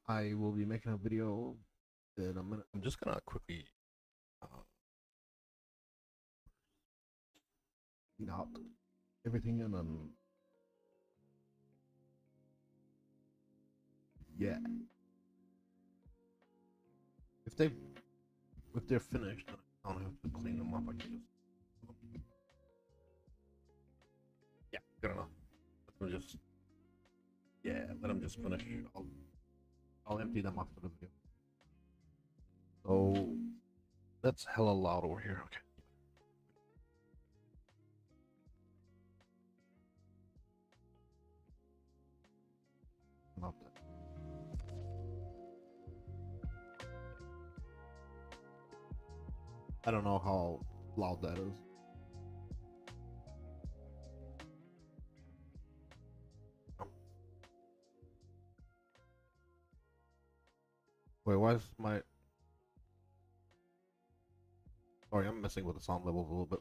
I will be making a video in a minute. I'm just gonna quickly. Clean out everything and then yeah. If they if they're finished, I don't have to clean them up. I can just yeah, good enough. Let them just let them just finish. I'll empty them after the video. So that's hella loud over here. Okay. Not that. I don't know how loud that is. Wait, why is my... Sorry, I'm messing with the sound levels a little bit.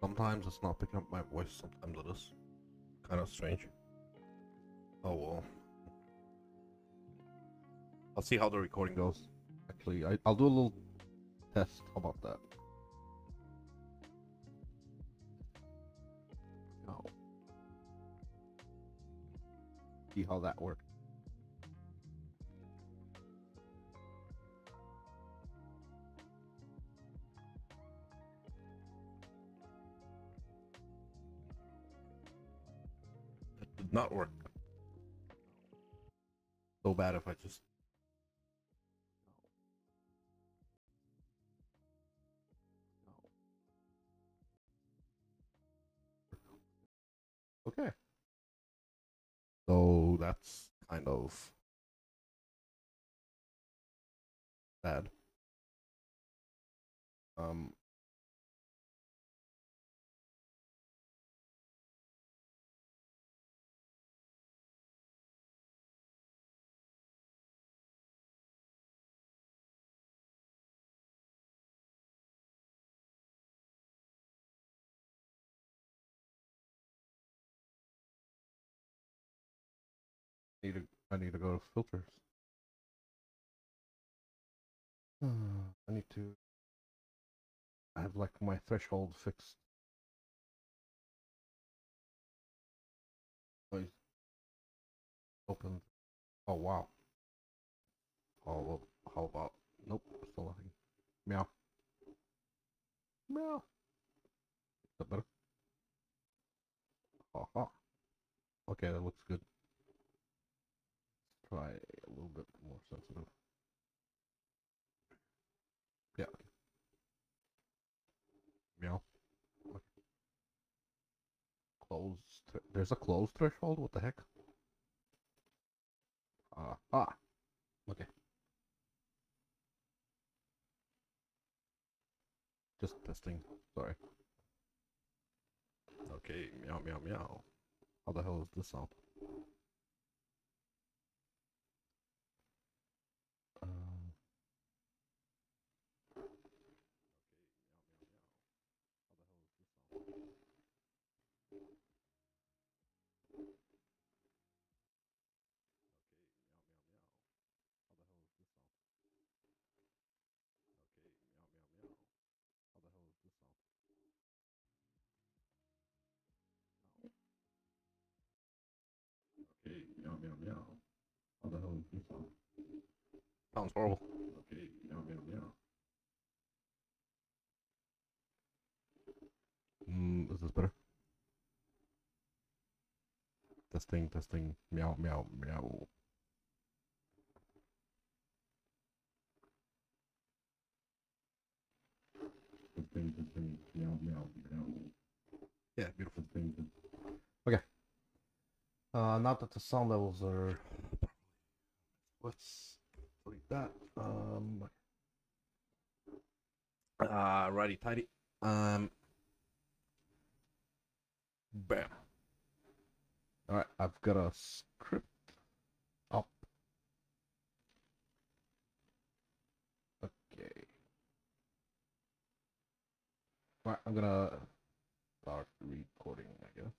Sometimes it's not picking up my voice, sometimes it is. Kind of strange. Oh well. I'll see how the recording goes. Actually, I'll do a little test. How about that? Oh. See how that works. That did not work. So bad if I just... Okay. So that's kind of bad. Um, need to I need to go to filters. I need to have like my threshold fixed. Noise open. Oh wow. Oh, how about nope, still nothing. Meow. Meow. Is that better? Aha. Okay, that looks good. Try a little bit more sensitive. Yeah. Meow. Okay. Close. There's a close threshold. What the heck? Ah. Okay. Just testing. Sorry. Okay. Meow. Meow. Meow. How the hell is this sound? Um, okay. Meow. Meow. Meow. How the hell is this sound? Sounds horrible. Okay. Meow. Meow. Meow. Is this better? Testing. Testing. Meow. Meow. Meow. Testing. Testing. Meow. Meow. Meow. Yeah. Beautiful. Testing. Okay. Now that the sound levels are, let's delete that. Righty tighty. Bam. All right, I've got a script up. Okay. All right, I'm gonna start recording, I guess.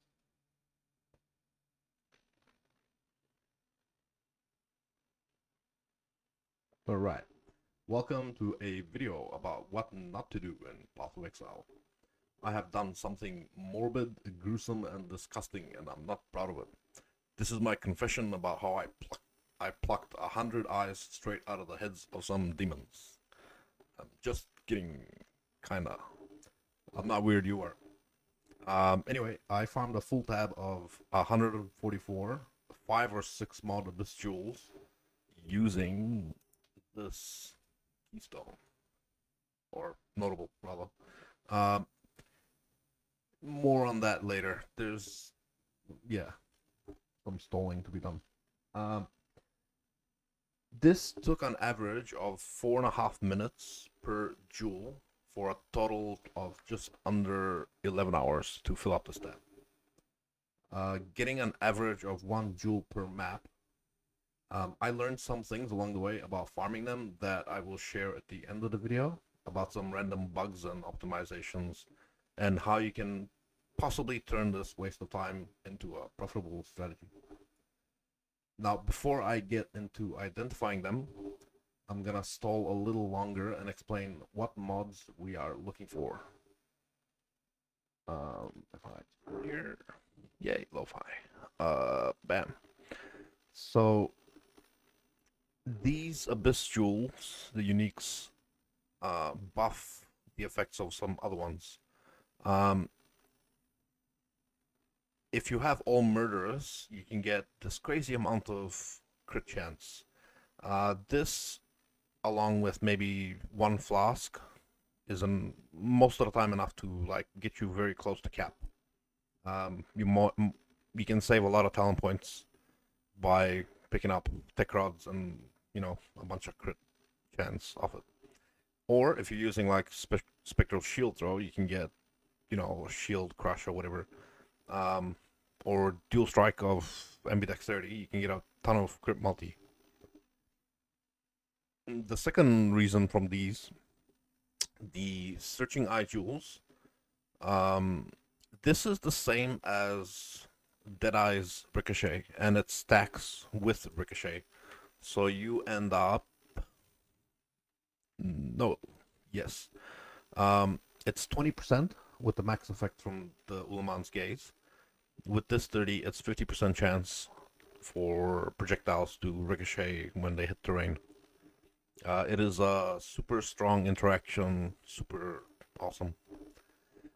Alright, welcome to a video about what not to do in Path of Exile. I have done something morbid, gruesome, and disgusting, and I'm not proud of it. This is my confession about how I plucked 100 eyes straight out of the heads of some demons. I'm just kidding, kinda. I'm not weird, you are. Anyway, I farmed a full tab of 144, 5 or 6 mod abyss jewels using this keystone, or notable rather. Um, More on that later. There's, yeah, some stalling to be done. This took an average of 4.5 minutes per jewel for a total of just under 11 hours to fill up the stat. Getting an average of 1 jewel per map. I learned some things along the way about farming them that I will share at the end of the video about some random bugs and optimizations and how you can possibly turn this waste of time into a profitable strategy. Now, before I get into identifying them, I'm gonna stall a little longer and explain what mods we are looking for. If I explore here, yay, lo-fi. Bam. So these abyss jewels, the uniques, buff the effects of some other ones. If you have all murderers, you can get this crazy amount of crit chance. This, along with maybe 1 flask, is most of the time enough to like get you very close to cap. You can save a lot of talent points by picking up tech rods and a bunch of crit chance off it. Or if you're using like spectral shield throw, you can get shield crush or whatever. Or dual strike of ambidexterity, you can get a ton of crit multi. The second reason from these, the searching eye jewels, this is the same as Deadeye's ricochet, and it stacks with ricochet, so you end up it's 20% with the max effect from the Ulaman's gaze. With this 30, it's 50% chance for projectiles to ricochet when they hit terrain. It is a super strong interaction, super awesome.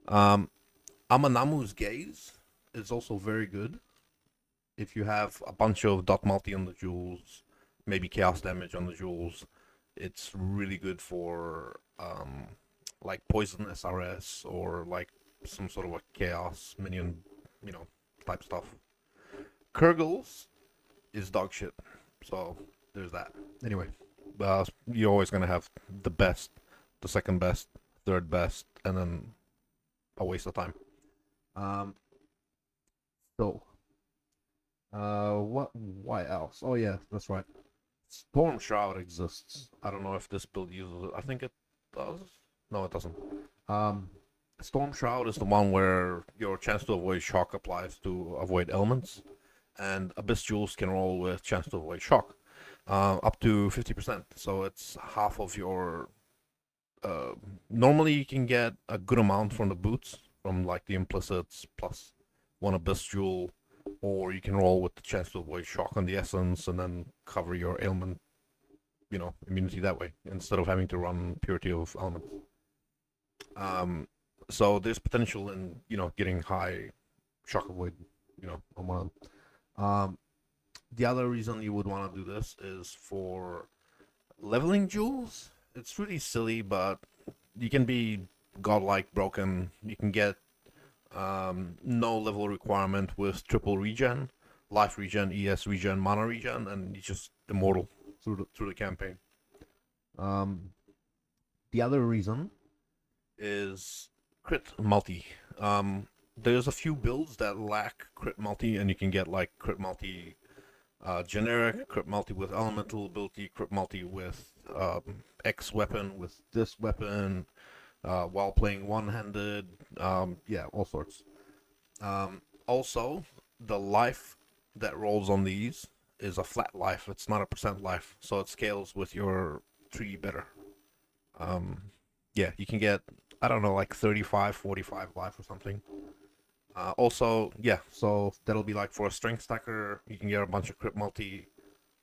Amanamu's gaze is also very good. If you have a bunch of dot multi on the jewels, maybe chaos damage on the jewels, it's really good for like poison SRS or like some sort of a chaos minion, type stuff. Kurgles is dog shit, so there's that. Anyway, you're always gonna have the best, the second best, third best, and then a waste of time. Why else? Oh yeah, that's right. Storm Shroud exists. I don't know if this build uses it. I think it does. No, it doesn't. Storm Shroud is the one where your chance to avoid shock applies to avoid elements, and Abyss Jewels can roll with chance to avoid shock, up to 50%. So it's half of your. Normally you can get a good amount from the boots, from like the implicits plus 1 Abyss Jewel, or you can roll with the chance to avoid shock on the essence and then cover your ailment, immunity that way instead of having to run purity of elements. So there's potential in getting high shock avoid, on one of them. The other reason you would want to do this is for leveling jewels. It's really silly, but you can be godlike broken. You can get no level requirement with triple regen, life regen, ES regen, mana regen, and you're just immortal through the campaign. The other reason is crit multi. There's a few builds that lack crit multi, and you can get like crit multi generic, crit multi with elemental ability, crit multi with X weapon, with this weapon, while playing one-handed, all sorts. Also, the life that rolls on these is a flat life. It's not a percent life, so it scales with your tree better. Yeah, you can get, I don't know, like 35, 45 life or something. Also, yeah, so that'll be like for a strength stacker, you can get a bunch of crit multi,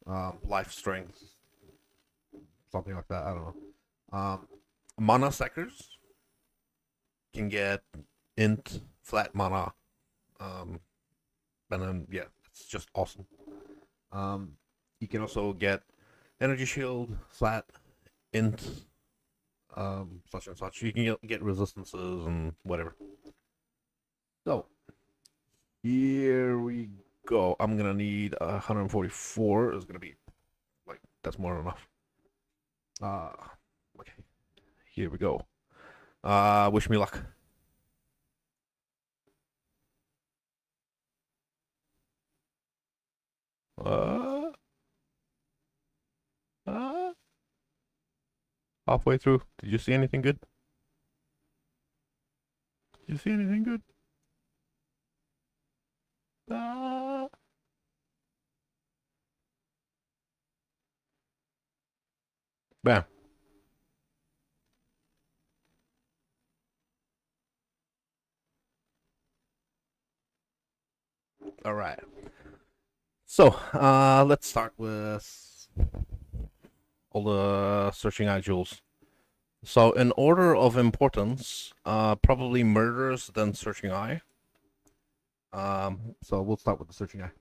life strength, something like that. I don't know. Mana stackers can get int flat mana. Um, and then yeah, it's just awesome. You can also get energy shield flat int, such and such. You can get resistances and whatever. So here we go. I'm gonna need 144. Is gonna be like that's more than enough. Okay. Here we go. Wish me luck. Uh, uh, Halfway through. Did you see anything good? Did you see anything good? Uh, Bam. All right. So, let's start with all the searching eye jewels. So, in order of importance, probably murders, then searching eye. So we'll start with the searching eye.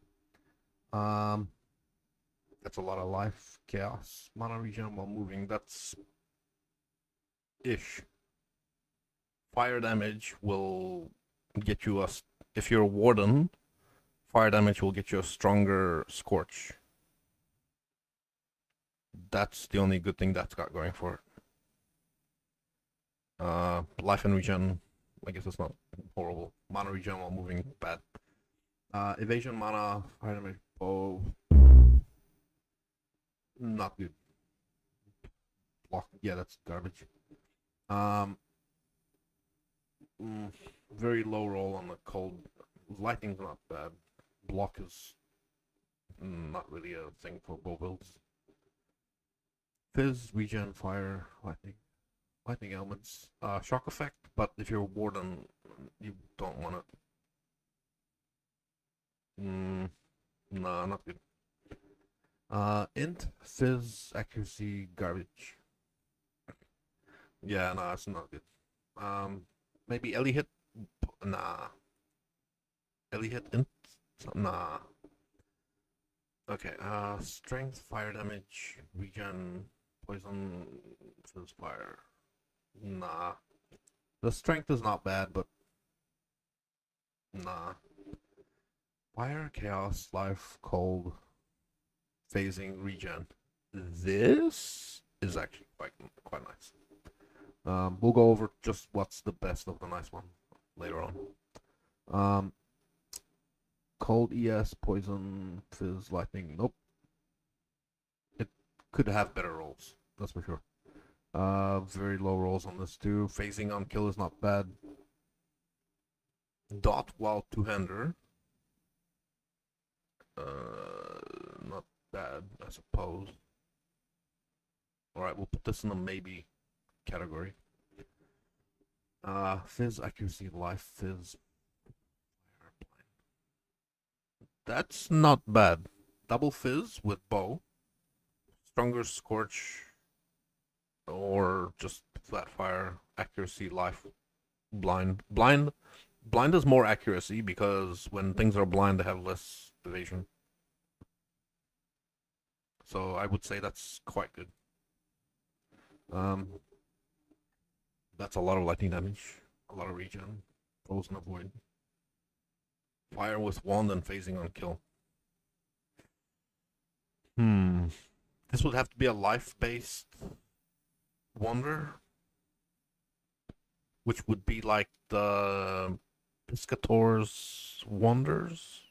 That's a lot of life, chaos, mana regen while moving. That's ish. Fire damage will get you a. If you're a warden, fire damage will get you a stronger scorch. That's the only good thing that's got going for it. Life and regen, I guess it's not horrible. Mana regen while moving, bad. Evasion, mana, fire damage, bow, not good. Block, yeah, that's garbage. Um, Very low roll on the cold. Lightning's not bad. Block is not really a thing for bow builds. Fizz, regen, fire, lightning elements, shock effect. But if you're a warden, you don't want it. Nah, not good. Int, fizz, accuracy, garbage. Yeah, nah, it's not good. Maybe Ellie hit. Nah. Ellie hit int. Nah. Okay. Strength, fire damage, regen, poison, fizz, fire. Nah. The strength is not bad, but nah. Fire, chaos, life, cold, phasing, regen. This is actually quite nice. We'll go over just what's the best of the nice one later on. Cold, ES, poison, fizz, lightning. Nope. It could have better rolls. That's for sure. Very low rolls on this too. Phasing on kill is not bad. Dot while two-hander. Not bad, I suppose. Alright, we'll put this in the maybe category. Fizz, accuracy, life, fizz. That's not bad. Double fizz with bow. Stronger scorch. Or just flat fire, accuracy, life, blind. Blind is more accuracy because when things are blind, they have less evasion. So I would say that's quite good. That's a lot of lightning damage, a lot of regen, frozen avoid. Fire with wand and phasing on kill. This would have to be a life-based wonder, which would be like the Piscator's Wonders.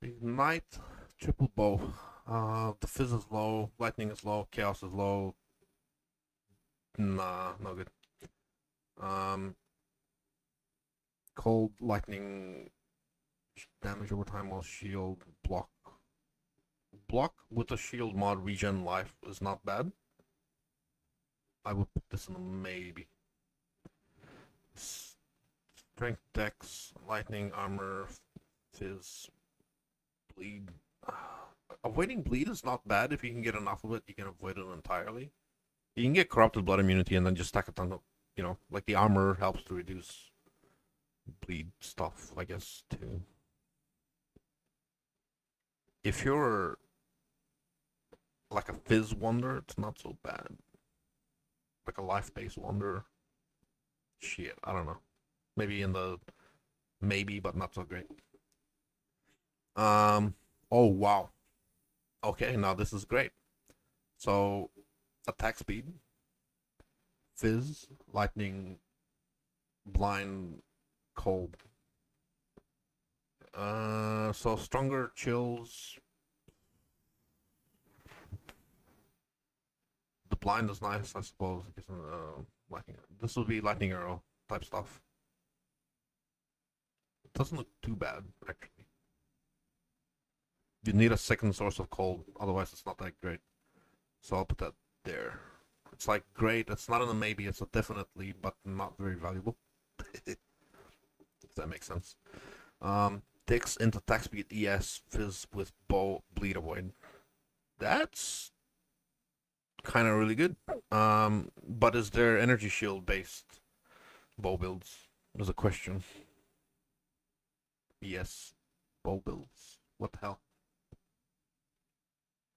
Ignite, triple bow. The fizz is low, lightning is low, chaos is low. Nah, no good. Cold, lightning, Damage over time while shield block. Block with a shield mod regen life is not bad. I would put this in a maybe. Strength, dex, lightning, armor, fizz, bleed. Avoiding bleed is not bad. If you can get enough of it, you can avoid it entirely. You can get corrupted blood immunity and then just stack it on, like the armor helps to reduce bleed stuff, I guess, too. If you're like a fizz wonder, it's not so bad. Like a life-based wonder, shit, I don't know. Maybe in the maybe, but not so great. Oh wow. Okay, now this is great. So attack speed, fizz, lightning, blind, cold. So stronger chills. The blind is nice, I suppose. Lightning. This would be lightning arrow type stuff. It doesn't look too bad, actually. You need a second source of cold, otherwise it's not that great. So I'll put that there. It's like great. It's not in a maybe. It's a definitely, but not very valuable. If that makes sense. Dex into attack speed, ES, fizz with bow, bleed avoid. That's kind of really good. But is there energy shield based bow builds? There's a question. ES bow builds. What the hell?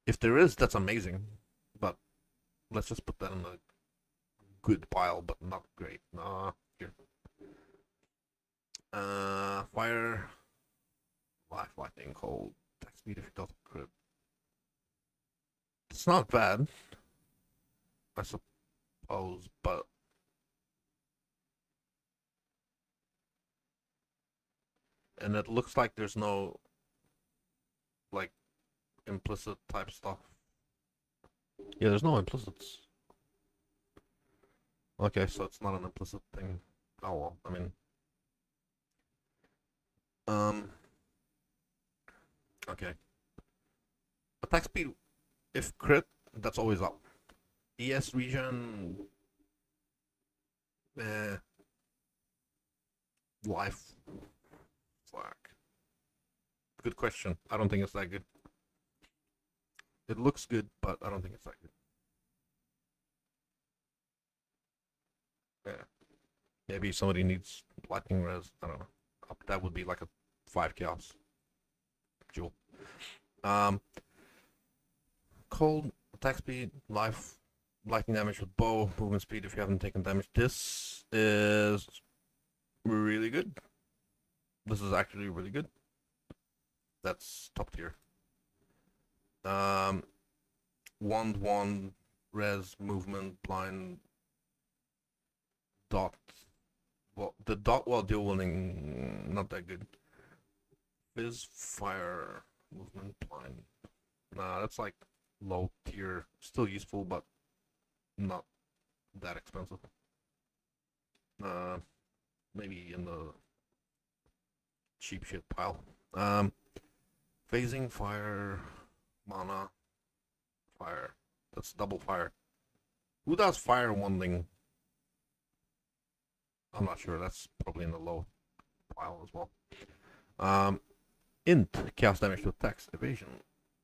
If there is, that's amazing. But let's just put that in a good pile, but not great. Here. Fire, life, lightning, cold, attack speed if it doesn't crit. It's not bad, I suppose, but and it looks like there's no like implicit type stuff. Yeah, there's no implicits. Okay, so it's not an implicit thing. Oh well, I mean, okay. Attack speed, if crit, that's always up. ES regen, life, fuck. Good question. I don't think it's that good. It looks good, but I don't think it's that good. Yeah. Maybe somebody needs lightning res. I don't know. That would be like a 5 chaos jewel. Cold, attack speed, life, lightning damage with bow, movement speed if you haven't taken damage. This is really good. This is actually really good. That's top tier. Wand, res, movement, blind, dot. Well, the dot while dual wielding, not that good. Fizz, fire, movement, blind. Nah, that's like low tier. Still useful, but not that expensive. Maybe in the cheap shit pile. Phasing, fire, mana, fire. That's double fire. Who does fire wanding? I'm not sure. That's probably in the low pile as well. Int, chaos damage to attacks, evasion,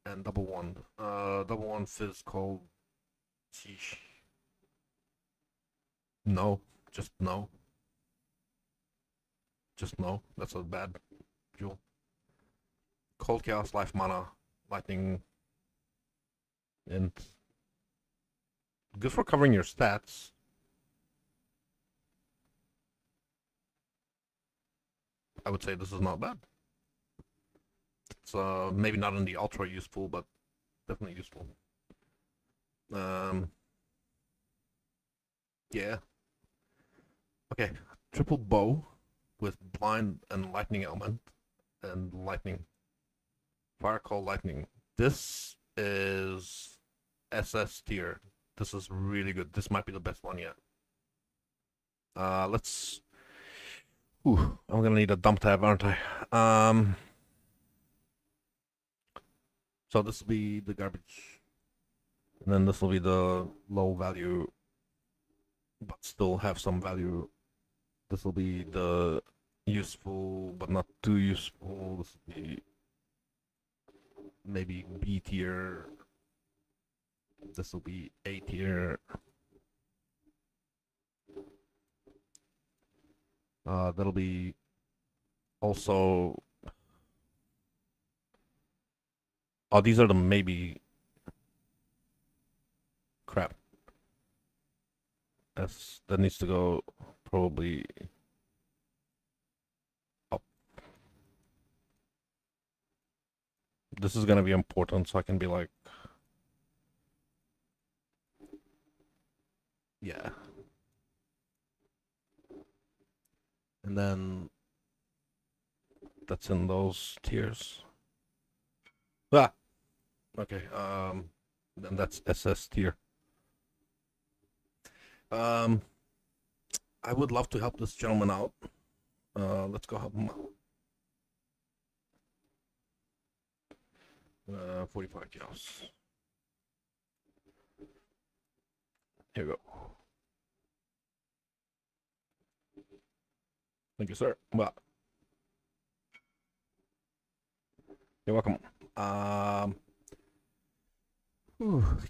and double wand. Double wand fizz cold. Sheesh. No. Just no. Just no. That's a bad jewel. Cold chaos, life, mana, lightning, and good for covering your stats. I would say this is not bad. It's maybe not in the ultra useful, but definitely useful. Yeah. Okay, triple bow with blind and lightning element and lightning. Fire call lightning. This is SS tier. This is really good. This might be the best one yet. Let's. Ooh, I'm gonna need a dump tab, aren't I? So this will be the garbage, and then this will be the low value, but still have some value. This will be the useful, but not too useful. This will be maybe B tier. This will be A tier. That'll be also. Oh, these are the maybe. Crap. That needs to go probably up. This is gonna be important, so I can be like, yeah. And then that's in those tiers. Ah, okay. Then that's SS tier. Um, I would love to help this gentleman out. Let's go help him out. 45 cows. Here you go. Thank you, sir. Well, you're welcome.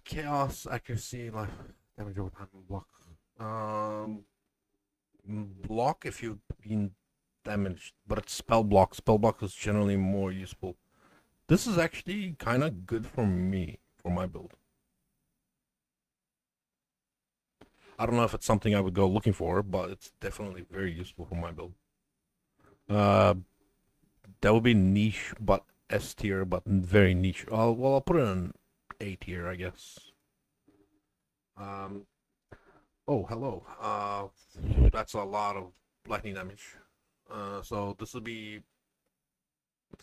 Chaos, accuracy, life, damage over time, block. Block if you've been damaged, but it's spell block. Spell block is generally more useful. This is actually kind of good for me, for my build. I don't know if it's something I would go looking for, but it's definitely very useful for my build. That would be niche, but S tier, but very niche. Well, I'll put it in A tier, I guess. Oh, hello. That's a lot of lightning damage. So this would be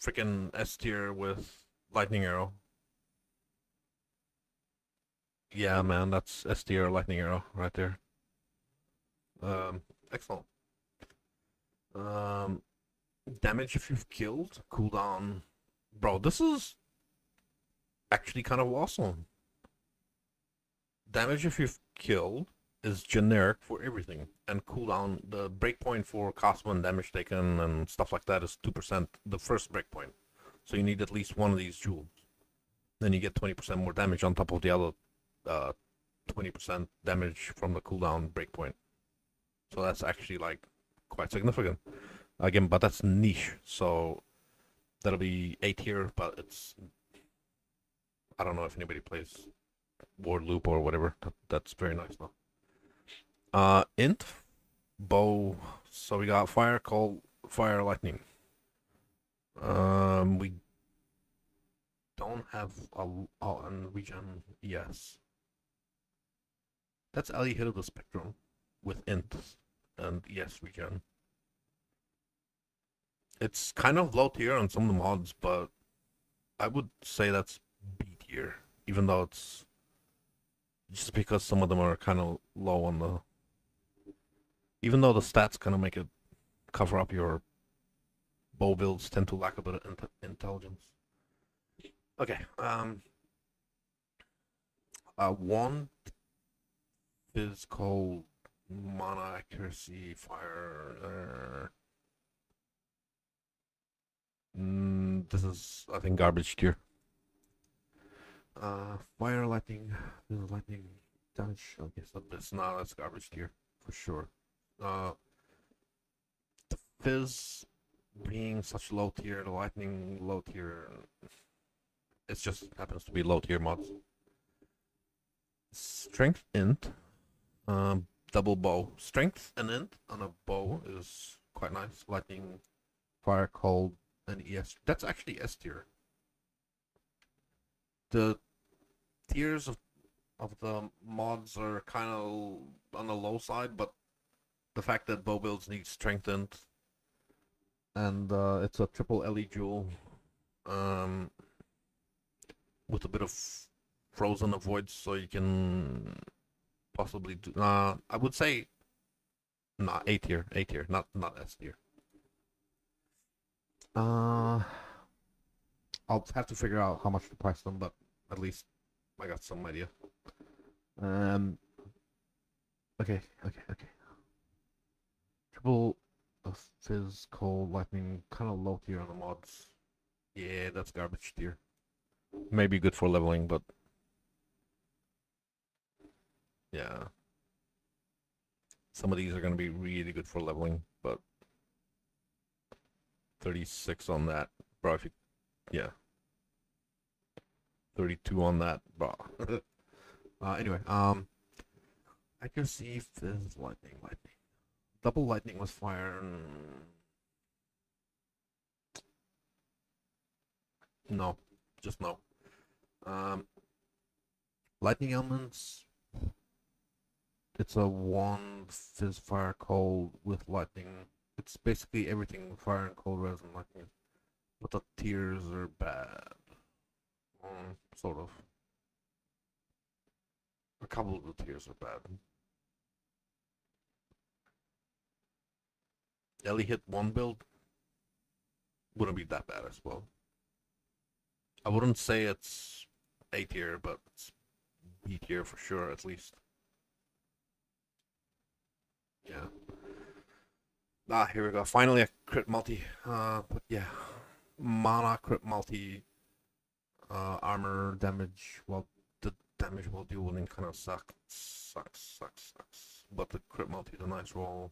freaking S tier with lightning arrow. Yeah, man, that's S tier lightning arrow right there. Excellent. Um, damage if you've killed, cooldown. Bro, this is actually kind of awesome. Damage if you've killed is generic for everything, and cooldown, the breakpoint for cost 1 damage taken and stuff like that is 2%, the first breakpoint. So you need at least one of these jewels. Then you get 20% more damage on top of the other 20% damage from the cooldown breakpoint. So that's actually like quite significant. Again, but that's niche, so that'll be A tier, but it's, I don't know if anybody plays Ward Loop or whatever. That's very nice though. Int bow. So we got fire, cold, fire, lightning. We don't have a regen. Yes, that's Ali hit of the spectrum with int, and yes, regen. It's kind of low tier on some of the mods, but I would say that's B tier, even though it's just because some of them are kind of low on the. Even though the stats kind of make it cover up your bow builds tend to lack a bit of intelligence. Okay. Wand is called mana accuracy fire. This is, I think, garbage tier. Fire lightning. This is lightning damage. Okay, so this now that's garbage tier for sure. The fizz being such low tier, the lightning low tier. It just happens to be low tier mods. Strength int, double bow. Strength and int on a bow is quite nice. Lightning, fire, cold, and ES. That's actually S tier. The tiers of the mods are kind of on the low side, but the fact that bow builds need strength int, and it's a triple LE jewel, with a bit of frozen avoids, so you can possibly do. I would say, nah, A tier, not S tier. I'll have to figure out how much to price them, but at least I got some idea. Um. Okay. Triple fizz, cold, lightning, kind of low tier on the mods. Yeah, that's garbage tier. Maybe good for leveling, but yeah. Some of these are going to be really good for leveling, but 36 on that, bro. If you, yeah, 32 on that, bro. Anyway, accuracy, fizz, lightning. Double lightning was fire. No, just no. Um, lightning elements. It's a one fizz, fire, cold with lightning. It's basically everything fire and cold, res and lightning. But the tiers are bad. Sort of. A couple of the tiers are bad. Ellie hit one build. Wouldn't be that bad as well. I wouldn't say it's A tier, but it's B tier for sure, at least. Yeah. Here we go. Finally a crit multi. But yeah. Mana crit multi. Armor damage. Well, the damage while dueling kind of sucks. But the crit multi is a nice roll.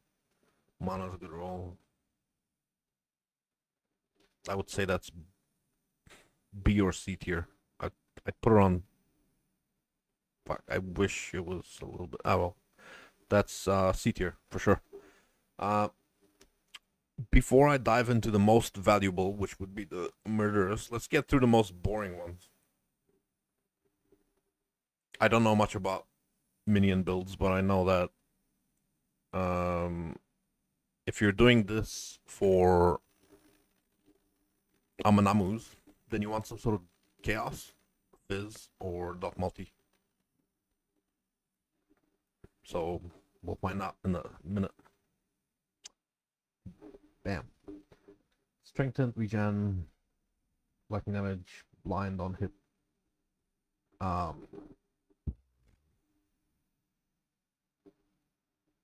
Mana's a good roll. I would say that's B or C tier. I'd put her on. Fuck, I wish it was a little bit. Oh well, that's C tier for sure. Before I dive into the most valuable, which would be the murderers, let's get through the most boring ones. I don't know much about minion builds, but I know that if you're doing this for Amanamus, then you want some sort of chaos, fizz, or dot multi. So we'll find out in a minute. Bam. Strengthened regen, lightning damage, blind on hit.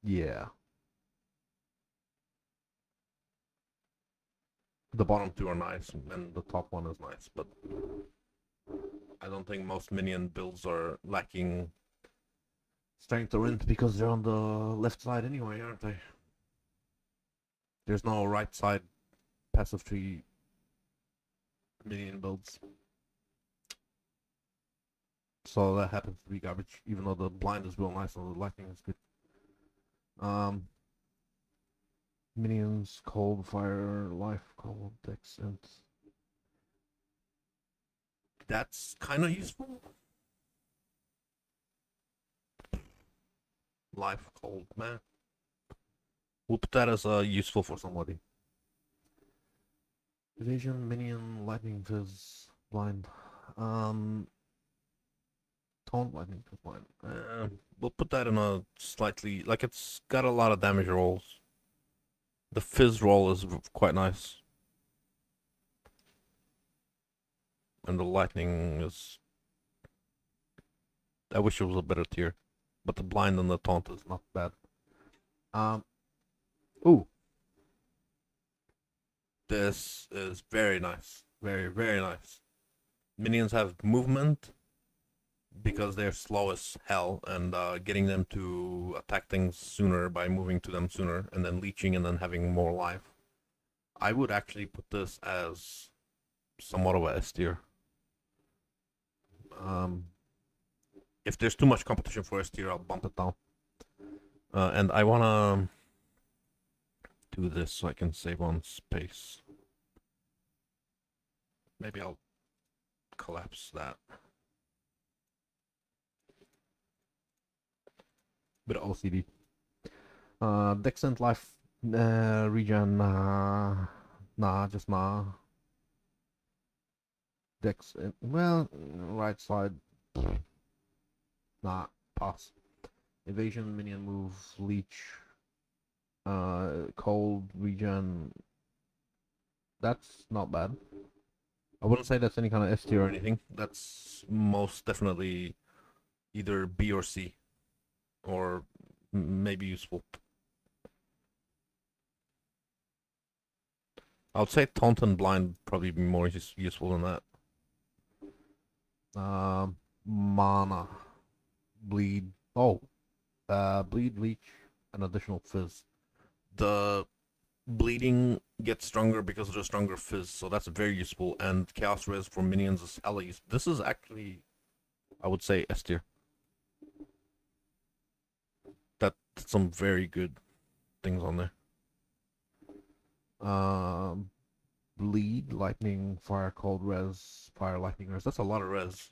Yeah. The bottom two are nice, and the top one is nice, but I don't think most minion builds are lacking strength or int because they're on the left side anyway, aren't they? There's no right side passive tree minion builds. So that happens to be garbage, even though the blind is real nice and the lightning is good. Minions, cold, fire, life, cold, dex, and that's kind of useful. Life, cold, man. We'll put that as useful for somebody. Evasion, minion, lightning, fizz, blind. Taunt, lightning, fizz, blind. We'll put that in a slightly, like, it's got a lot of damage rolls. The fizz roll is quite nice. And the lightning is... I wish it was a better tier. But the blind and the taunt is not bad. Ooh. This is very nice. Very nice. Minions have movement because they're slow as hell, and getting them to attack things sooner by moving to them sooner, and then leeching and then having more life. I would actually put this as somewhat of a S tier. If there's too much competition for S tier, I'll bump it down. And I wanna do this so I can save on space. Maybe I'll collapse that. Bit of OCD. Dexent life regen, nah, just nah. Dex, well, right side, nah, pass. Evasion, minion move, leech, cold regen. That's not bad. I wouldn't say that's any kind of S tier or anything. That's most definitely either B or C, or maybe useful. I would say Taunt and Blind probably be more useful than that. Mana, Bleed. Oh, Bleed, Leech, and additional Fizz. The bleeding gets stronger because of the stronger Fizz, so that's very useful. And Chaos Res for minions is hella useful. This is actually, I would say, S tier. That's some very good things on there. Um, Bleed, Lightning, Fire, Cold Res, Fire, Lightning Res. That's a lot of res.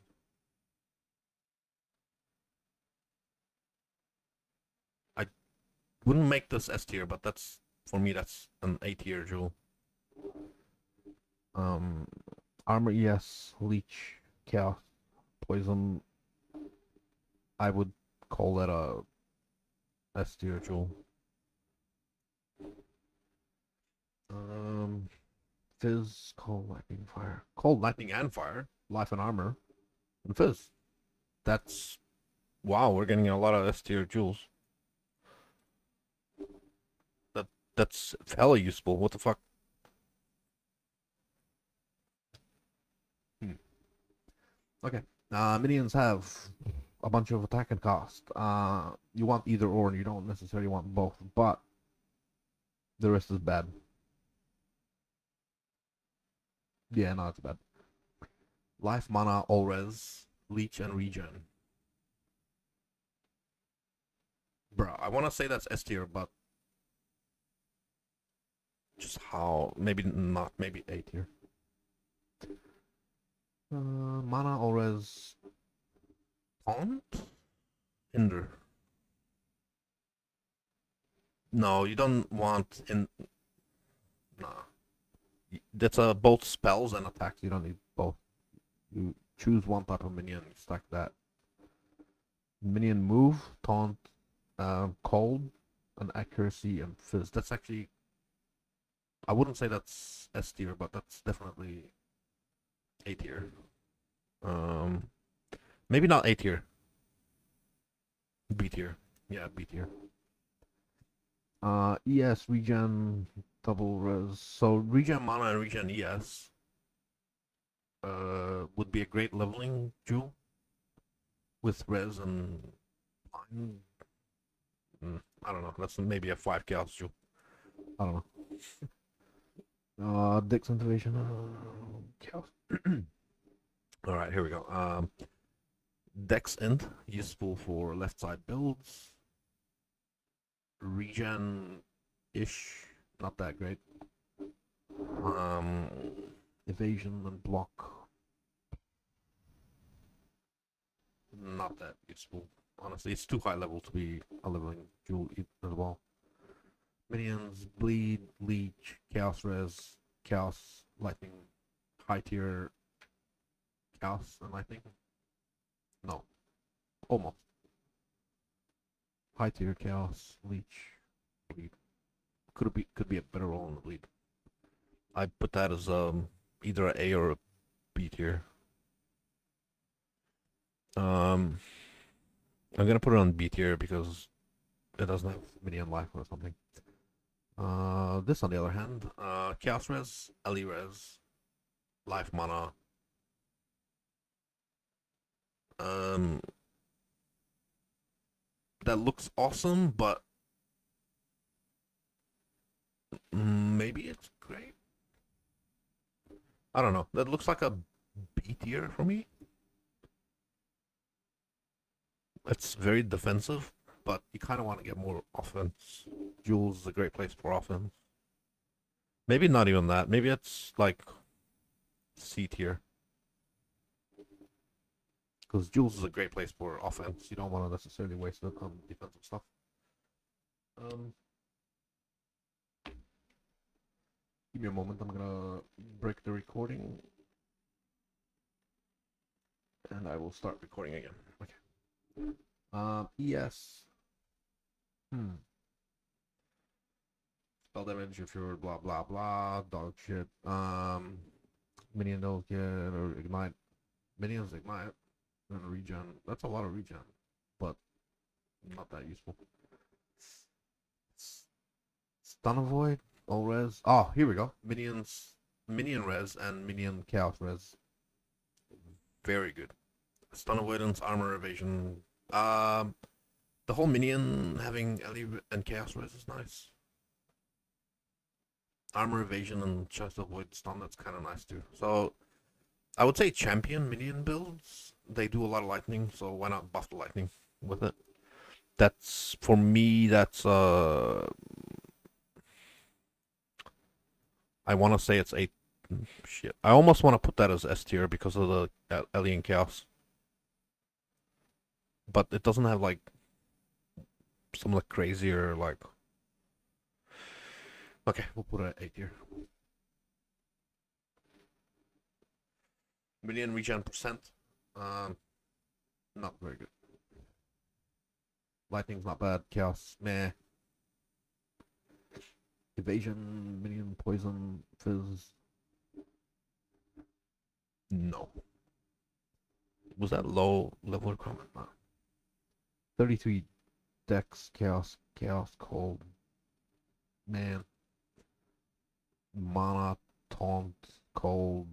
I wouldn't make this S tier, but that's, for me, that's an A tier jewel. Um, Armor, yes. Leech, Chaos, Poison. I would call that a S tier jewel. Um, Fizz, Cold, Lightning, Fire. Cold, Lightning, and Fire. Life and Armor. And Fizz. That's... Wow, we're getting a lot of S tier jewels. That's hella useful. What the fuck? Okay. Minions have a bunch of attack and cost. You want either or, and you don't necessarily want both, but the rest is bad. Yeah, no, it's bad. Life, mana, all res, leech, and regen. Bro, I want to say that's S tier, but just how? Maybe not. Maybe A tier. Mana, all res, taunt, hinder. No, you don't want in. Nah, that's both spells and attacks. You don't need both. You choose one type of minion, stack that. Minion move, taunt, cold, and accuracy and fizz. That's actually, I wouldn't say that's S tier, but that's definitely A tier. Um, maybe not A tier. B tier. Yeah, B tier. ES regen double res. So regen mana and regen ES would be a great leveling jewel with res and line. I don't know. That's maybe a 5 chaos jewel. I don't know. Dex activation. Chaos. All right, here we go. Dex Int, useful for left side builds. Regen ish, not that great. Um, Evasion and block, not that useful. Honestly, it's too high level to be a leveling jewel as well. Minions, bleed, leech, chaos res, chaos, lightning, high tier, chaos and lightning. No, almost. High tier, chaos, leech, bleed. Could be a better role in the bleed. I put that as either a A or a B tier. I'm gonna put it on B tier because it doesn't have minion life or something. This on the other hand, Chaos Res, Ellie Res, Life Mana. Um, that looks awesome, but maybe it's great. I don't know. That looks like a B tier for me. It's very defensive, but you kind of want to get more offense. Jules is a great place for offense. Maybe not even that. Maybe it's like C tier. Because Jules is a great place for offense. You don't want to necessarily waste it on defensive stuff. Give me a moment. I'm gonna break the recording, and I will start recording again. Okay. ES. Spell damage if you're blah blah blah. Dog shit. Minion don't get or ignite. Minions ignite and regen. That's a lot of regen, but not that useful. Stun avoid, all res. Oh, here we go. Minions, minion res and minion chaos res. Very good. Stun avoidance, armor evasion. The whole minion having LE and chaos res is nice. Armor evasion and chest avoid stun, that's kind of nice too. So I would say champion minion builds. They do a lot of lightning, so why not buff the lightning with it? That's for me. That's I want to say it's 8. Shit, I almost want to put that as S tier because of the Alien Chaos, but it doesn't have like some like crazier like. Okay, we'll put it at 8 tier. Minion regen percent, not very good. Lightning's not bad. Chaos, meh. Evasion, minion, poison, fizz. No. Was that low level requirement? No. 33 dex, chaos, cold. Man. Mana, taunt, cold,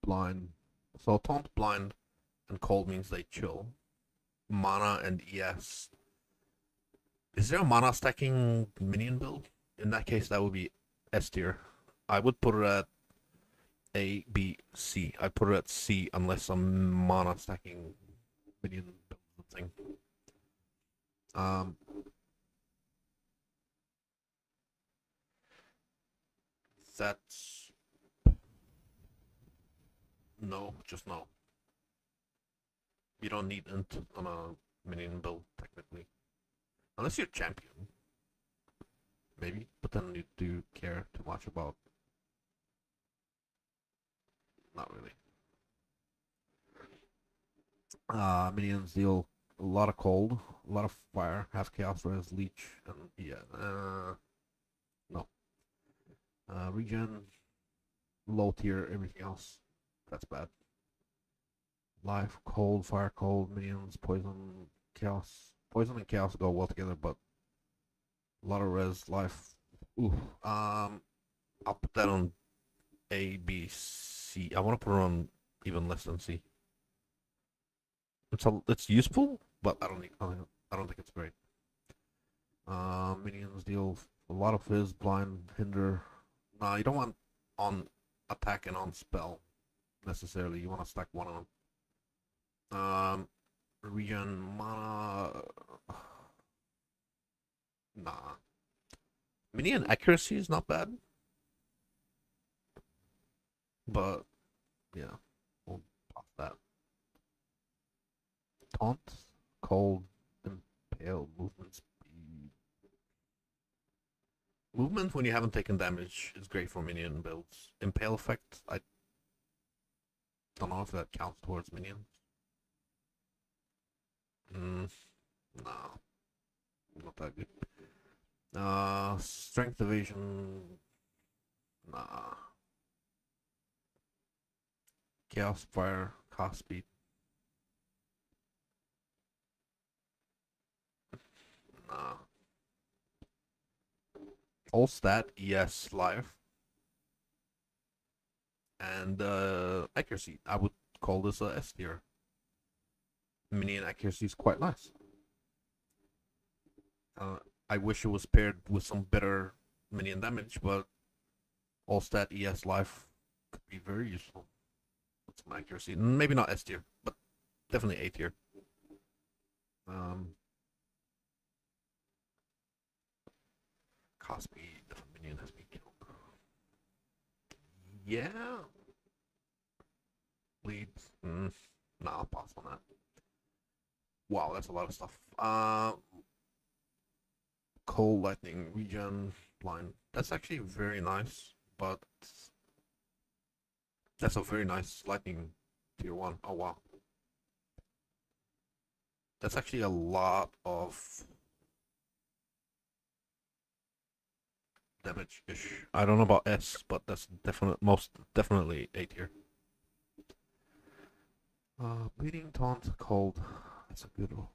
blind. So taunt, blind, and cold means they chill. Mana and ES. Is there a mana stacking minion build? In that case, that would be S tier. I would put it at A, B, C. I'd put it at C unless some mana stacking minion build thing. That's no, just no. You don't need int on a minion build technically, unless you're champion, maybe. But then you do care too much about. Not really. Minions deal a lot of cold, a lot of fire, have chaos res, leech, and yeah. No. Regen, low tier, everything else. That's bad. Life, cold, fire, cold, minions, poison, chaos. Poison and chaos go well together, but a lot of res, life. Ooh. I'll put that on A, B, C. I want to put it on even less than C. It's useful, but I don't think it's great. Minions deal a lot of fizz, blind, hinder. Nah, you don't want on attack and on spell necessarily. You want to stack one on. Regen mana. Nah. Minion accuracy is not bad, but yeah, we'll pop that. Taunt, cold, impale, movement speed. Movement when you haven't taken damage is great for minion builds. Impale effect, I don't know if that counts towards minions. Nah, not that good. Strength evasion, nah. Chaos fire, cost speed. Nah. All stat, yes, life. And accuracy. I would call this a S tier. Minion accuracy is quite nice. I wish it was paired with some better minion damage, but all stat ES life could be very useful with some accuracy. Maybe not S tier, but definitely A tier. Cost speed if a minion has been killed. Yeah. Bleeds. Nah, I'll pass on that. Wow, that's a lot of stuff. Cold, lightning, regen, blind. That's actually very nice, but that's a very nice lightning tier 1. Oh wow. That's actually a lot of damage-ish. I don't know about S, but that's most definitely A tier. Bleeding Taunt, Cold. That's a good one.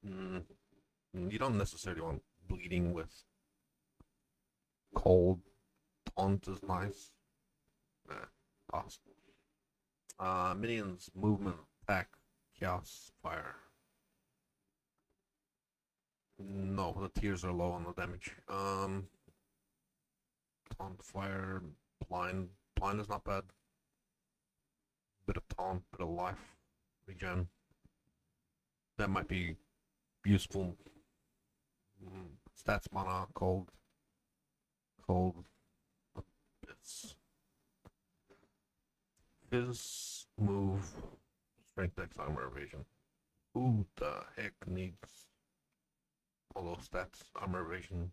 Mm, you don't necessarily want bleeding with Cold. Taunt is nice. Pass. Minions, movement, attack, chaos, fire. No, the tiers are low on the damage. Taunt, fire, blind. Blind is not bad. Bit of taunt, bit of life, regen. That might be useful. Stats, mana, cold. Cold. Bits. Fizz, move, strength, dex, armor, evasion. Who the heck needs all those stats? Armor, evasion,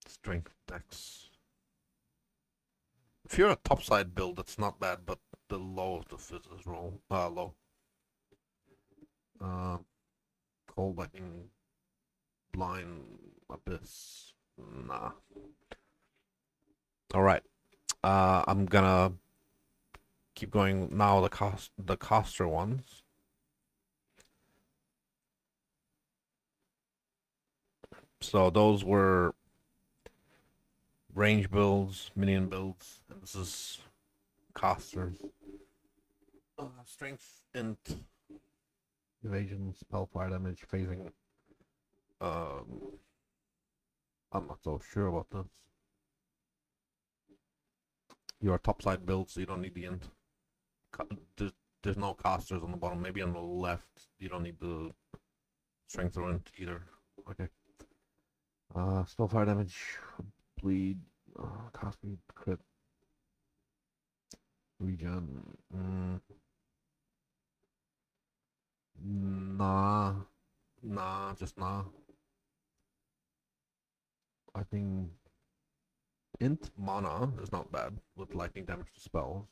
strength, dex. If you're a topside build, that's not bad, but the low of the fizz is low. Cold, lightning, blind, abyss. Nah. Alright. I'm gonna keep going now. The caster ones. So those were range builds, minion builds, and this is casters. Strength, int, evasion, spell, fire damage, phasing. I'm not so sure about this. Your topside build, so you don't need the int. There's no casters on the bottom. Maybe on the left, you don't need the strength or int either. Okay. Spell, fire damage, bleed, cast speed, crit, regen. Nah, just nah. I think int mana is not bad with lightning damage to spells.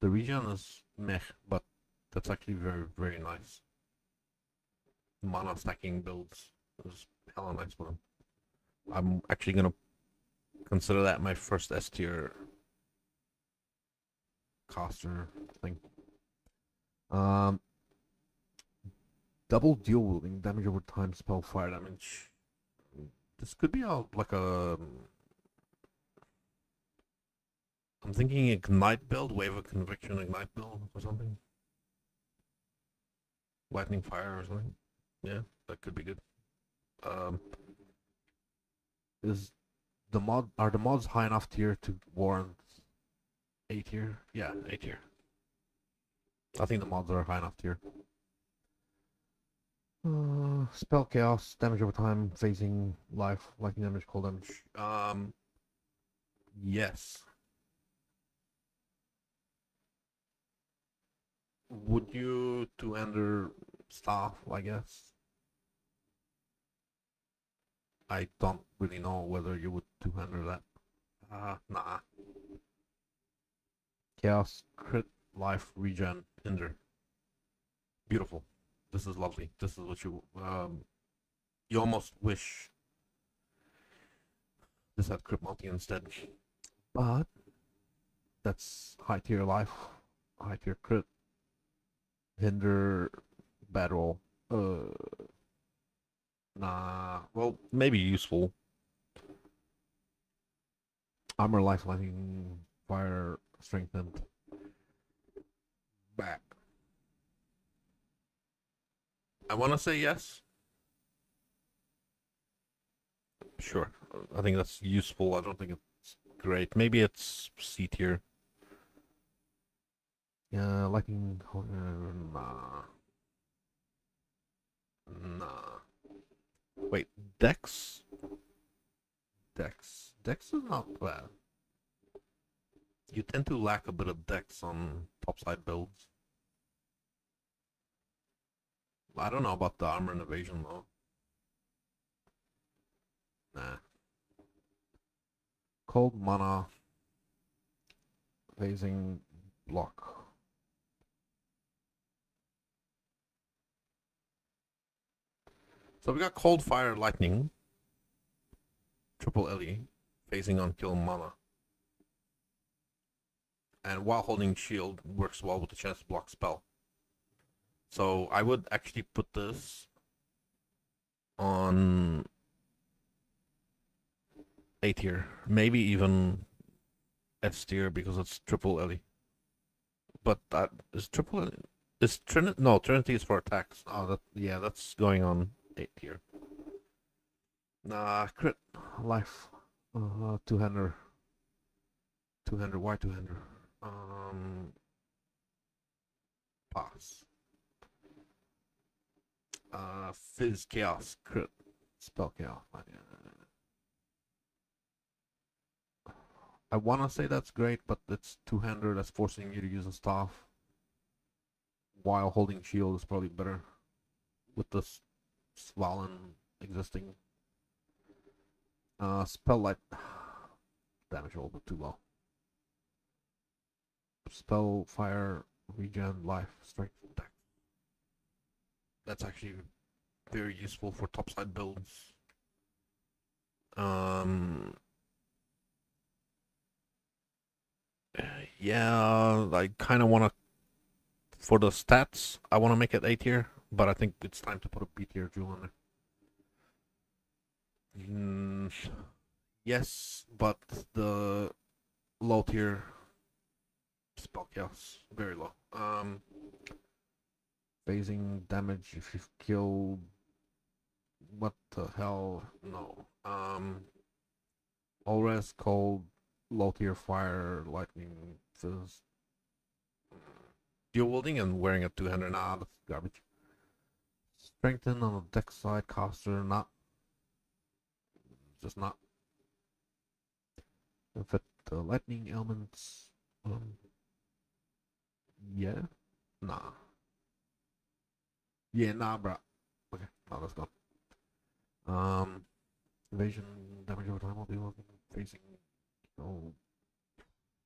The regen is meh, but that's actually very, very nice. Mana stacking builds is hella nice for them. I'm actually gonna consider that my first S tier caster thing. Double dual wielding, damage over time, spell, fire damage. This could be like a. I'm thinking ignite build, wave of conviction, ignite build or something. Lightning fire or something. Yeah, that could be good. Are the mods high enough tier to warrant A tier? Yeah, A tier. I think the mods are high enough tier. Spell chaos, damage over time, phasing, life, lightning damage, cold damage. Yes. Would you two-hander staff, I guess? I don't really know whether you would two-hander that. Nah. Chaos, crit, life, regen, hinder. Beautiful. This is lovely. This is what you almost wish this had crit multi instead. But that's high tier life, high tier crit, hinder, bad roll. Nah. Well, maybe useful. Armor, life, lightning, fire, strengthened. Back. I want to say yes. Sure. I think that's useful. I don't think it's great. Maybe it's C tier. Yeah, lightning. Nah. Nah. Wait, Dex? Dex is not bad. You tend to lack a bit of Dex on topside builds. I don't know about the armor and evasion though. Nah. Cold mana. Phasing block. So we got Cold Fire Lightning, triple LE, phasing on kill mana. And while holding shield, works well with the chance to block spell. So I would actually put this on A tier, maybe even S tier because it's triple LE. But that is triple LE. Is Trinity? No, Trinity is for attacks. Oh, that's going on A tier. Nah, crit life. Two-hander. Two-hander. Why two-hander? Pass. Fizz chaos crit. Spell chaos. I want to say that's great, but it's two-hander. That's forcing you to use a staff while holding shield is probably better with this Svalin existing. Spell light damage a little bit too low. Spell fire regen life strength attack. That's actually very useful for topside builds. Yeah, I kind of want to, for the stats, I want to make it A tier, but I think it's time to put a B tier jewel in there. Yes, but the low tier spell chaos, very low. Phasing damage if you've killed. What the hell? No. All res cold, low tier fire, lightning, fizz. Dual wielding and wearing a two-hander. Nah, that's garbage. Strengthen on the deck side, caster, not. Just not. Fit the lightning elements. Yeah. Nah. Yeah, nah, bro. Okay, now let's go. Evasion damage over time will be facing. Oh,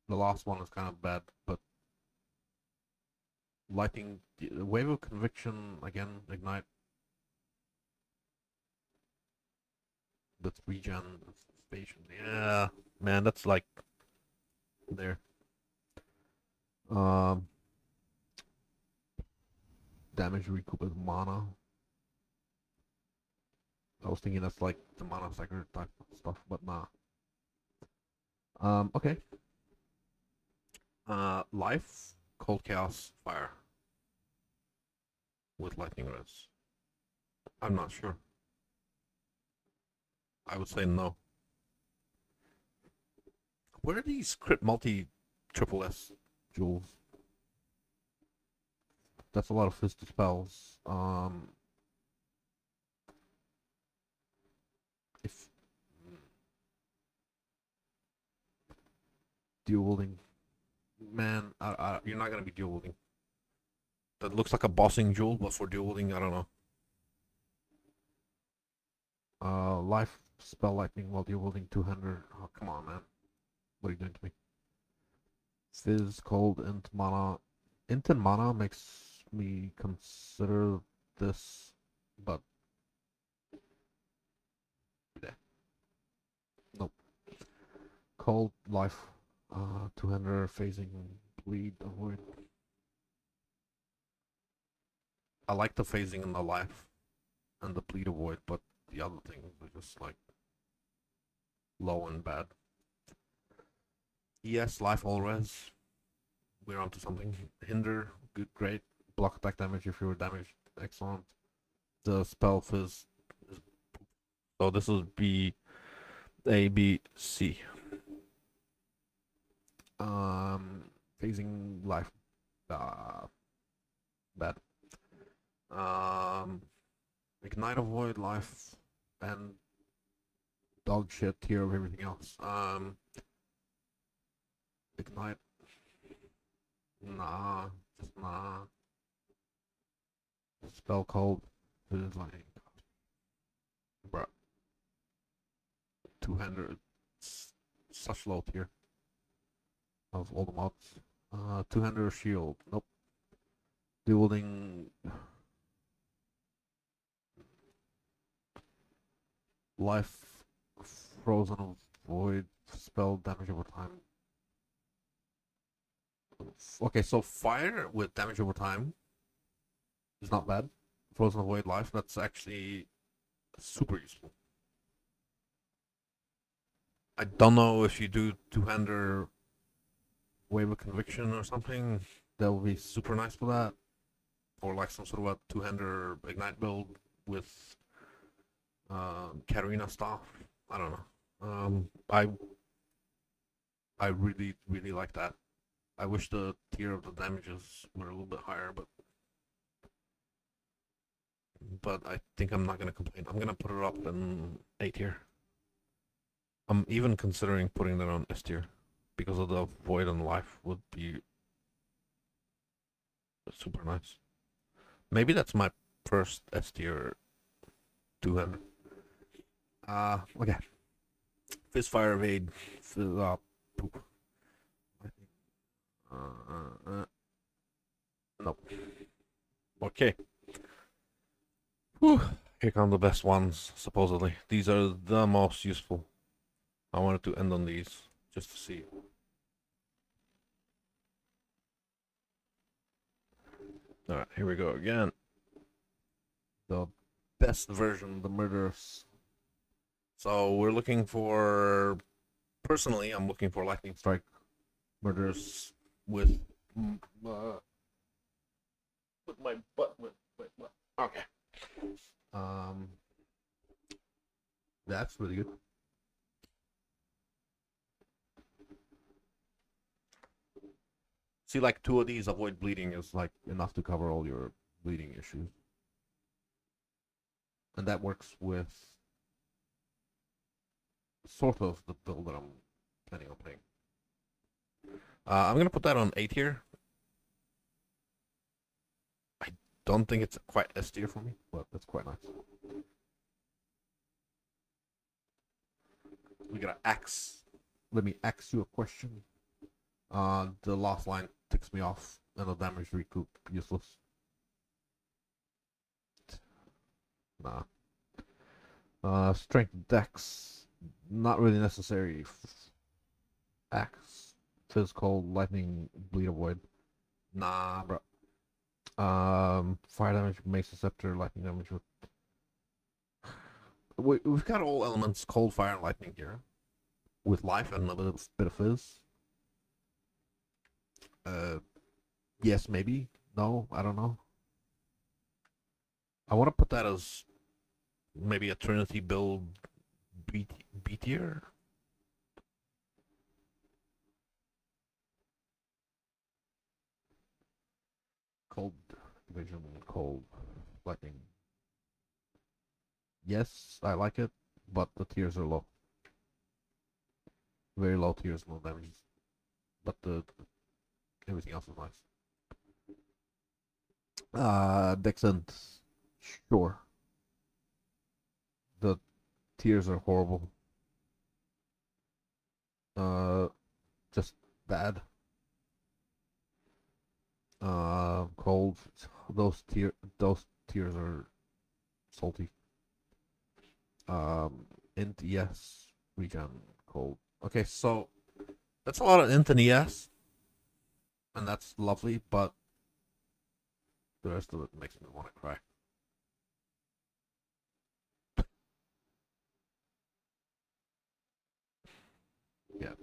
the last one is kind of bad, but lightning, wave of conviction again, ignite. That's regen station. Yeah, man, that's like there. Damage recoup as mana. I was thinking that's like the mana psyker type stuff, but nah. Okay. Life, cold chaos, fire. With lightning res. I'm not sure. I would say no. Where are these crit multi triple S jewels? That's a lot of fist spells. If dual wielding, man, you're not gonna be dual wielding. That looks like a bossing jewel, but for dual wielding, I don't know. Life spell lightning while dual wielding 200. Oh, come on, man. What are you doing to me? Fizz, cold, int mana. Int and mana makes me consider this, but yeah. Nope. Cold, life, 200, phasing, bleed, avoid. I like the phasing in the life and the bleed avoid, but the other things are just like low and bad. Yes, life all res. We're onto something. Hinder, good, great. Block attack damage if you were damaged, excellent. The spell fizz. So this would be A, B, C. Phasing life, bad. Ignite avoid life and dog shit tier of everything else. Ignite. Nah, just nah. Spell cold. Is like, bruh. 200. Such low tier of all the mods. 200 shield. Nope. Dueling. life, frozen void, spell damage over time. Okay, so fire with damage over time is not bad. Frozen void life, that's actually super useful. I don't know if you do two-hander wave of conviction or something, that would be super nice for that. Or like some sort of a two-hander ignite build with Katarina stuff. I don't know. I really really like that. I wish the tier of the damages were a little bit higher, but I think I'm not gonna complain. I'm gonna put it up in A tier. I'm even considering putting that on S tier because of the void and life would be super nice. Maybe that's my first S tier 200. Okay. Fistfire evade. Poop. Nope. Okay. Whew. Here come the best ones, supposedly. These are the most useful. I wanted to end on these just to see. Alright, here we go again. The best version, the murderers. So we're looking for. Personally, I'm looking for lightning strike murderers with. Put my butt with. Wait, what? Okay. That's really good. See, like 2 of these avoid bleeding is like enough to cover all your bleeding issues, and that works with sort of the build that I'm planning on playing. I'm gonna put that on A tier. I don't think it's quite S tier for me, but that's quite nice. We gotta axe. Let me ask you a question. The last line ticks me off, and the damage recoup useless. Nah. Strength dex, not really necessary. Axe, physical, lightning, bleed avoid. Nah, bro. Fire damage, mace scepter, lightning damage. We've got all elements, cold, fire, and lightning here, with life and a bit of fizz. Yes, maybe. No, I don't know. I want to put that as maybe a Trinity build B tier. Cold vision, cold lightning. Yes, I like it, but the tiers are low. Very low tiers, no damages. But the everything else is nice. Dexent, sure. The tiers are horrible. Just bad. Cold. Those tiers are salty. Int yes, regen cold. Okay, so that's a lot of int and yes, and that's lovely, but the rest of it makes me want to cry. Yeah.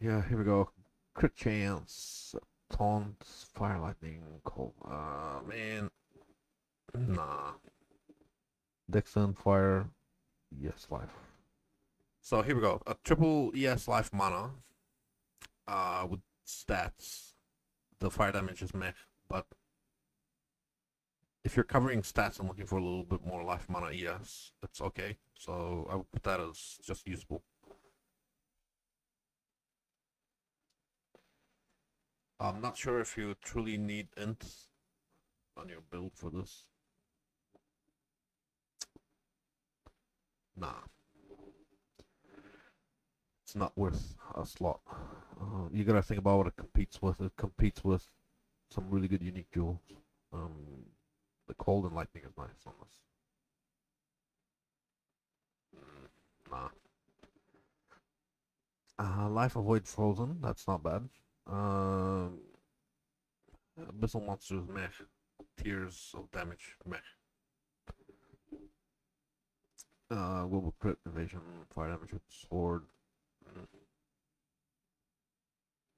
Yeah, here we go. Crit chance, taunt, fire, lightning, cold. Man. Nah. Dixon, fire, yes, life. So here we go. A triple ES life mana. With stats. The fire damage is meh, but if you're covering stats and looking for a little bit more life mana ES, it's okay. So I would put that as just useful. I'm not sure if you truly need int on your build for this. Nah. It's not worth a slot. You gotta think about what it competes with. It competes with some really good unique jewels. The cold and lightning is nice on this. Nah. Life avoid frozen. That's not bad. Abyssal monsters. Meh. Tears of damage. Meh. Global crit evasion. Fire damage with sword.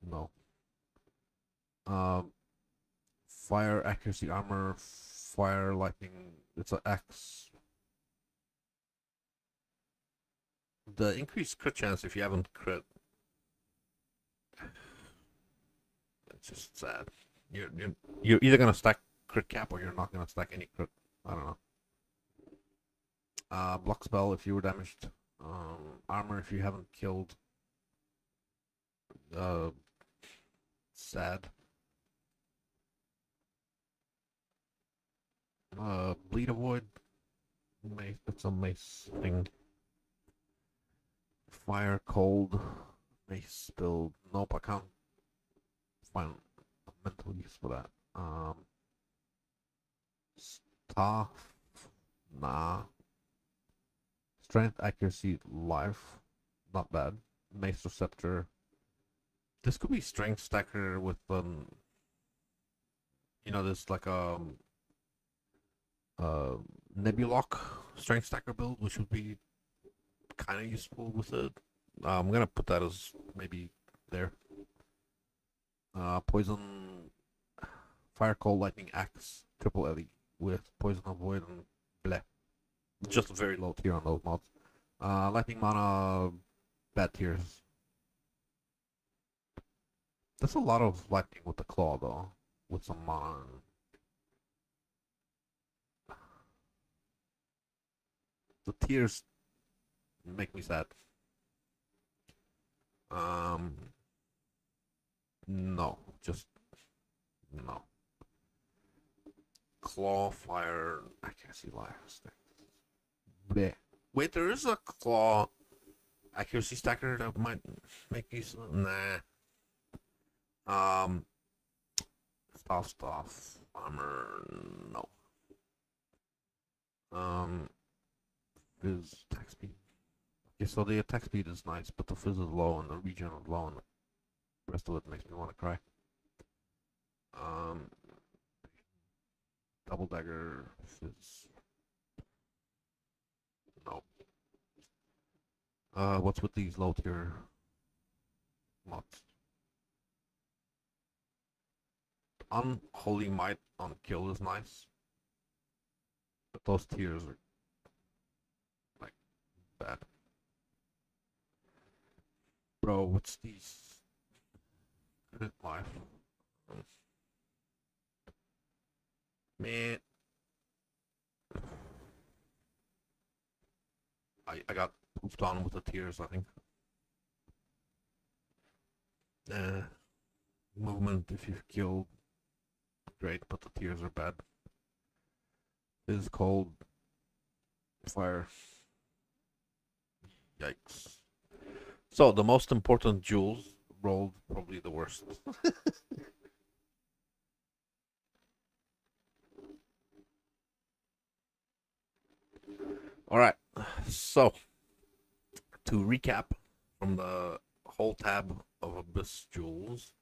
No. Fire accuracy armor. Fire lightning. It's an X. The increased crit chance if you haven't crit. It's just sad. You're either gonna stack crit cap or you're not gonna stack any crit. I don't know. Block spell if you were damaged. Armor if you haven't killed. Sad. Bleed avoid. Mace. It's a mace thing. Fire cold. Mace build. Nope, I can't find a mental use for that. Staff. Nah. Strength, accuracy, life. Not bad. Mace receptor. This could be strength stacker with there's like Nebulock strength stacker build, which would be kind of useful with it. I'm gonna put that as maybe there. Poison, fire, cold, lightning, axe, triple LE with poison avoid and bleh. Just a very low tier on those mods. Lightning mana, bad tiers. That's a lot of lightning with the claw though, with some mana. The tiers make me sad. No, just no. Claw, fire, I can't see life. Bleh. Wait, there is a claw accuracy stacker that might make you nah. Staff, armor, no. Fizz, attack speed. Okay, so the attack speed is nice, but the fizz is low and the regen is low, and the rest of it makes me want to cry. Double dagger, fizz. No. What's with these low tier mods? Unholy Might on kill is nice, but those tiers are like bad. Bro, what's these? Crit life. Man. I got poofed on with the tiers, I think. Movement if you've killed. Great, but the tiers are bad. Is cold. Fire. Yikes. So, the most important jewels rolled probably the worst. Alright, so to recap from the whole tab of Abyss Jewels,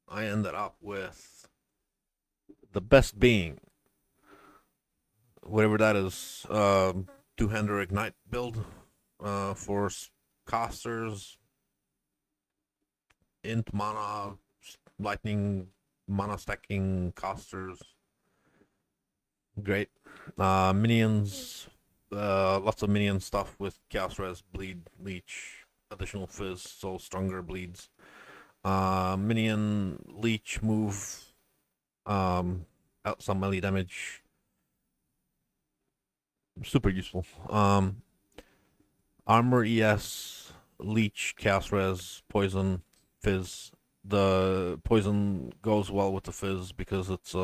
I ended up with the best being, whatever that is, two-hander ignite build for casters, int mana, lightning mana stacking casters. Great. Minions, lots of minion stuff with chaos res, bleed, leech, additional fizz, so stronger bleeds. Minion leech move, out some melee damage. Super useful. Armor ES, leech, chaos res, poison, fizz. The poison goes well with the fizz because it's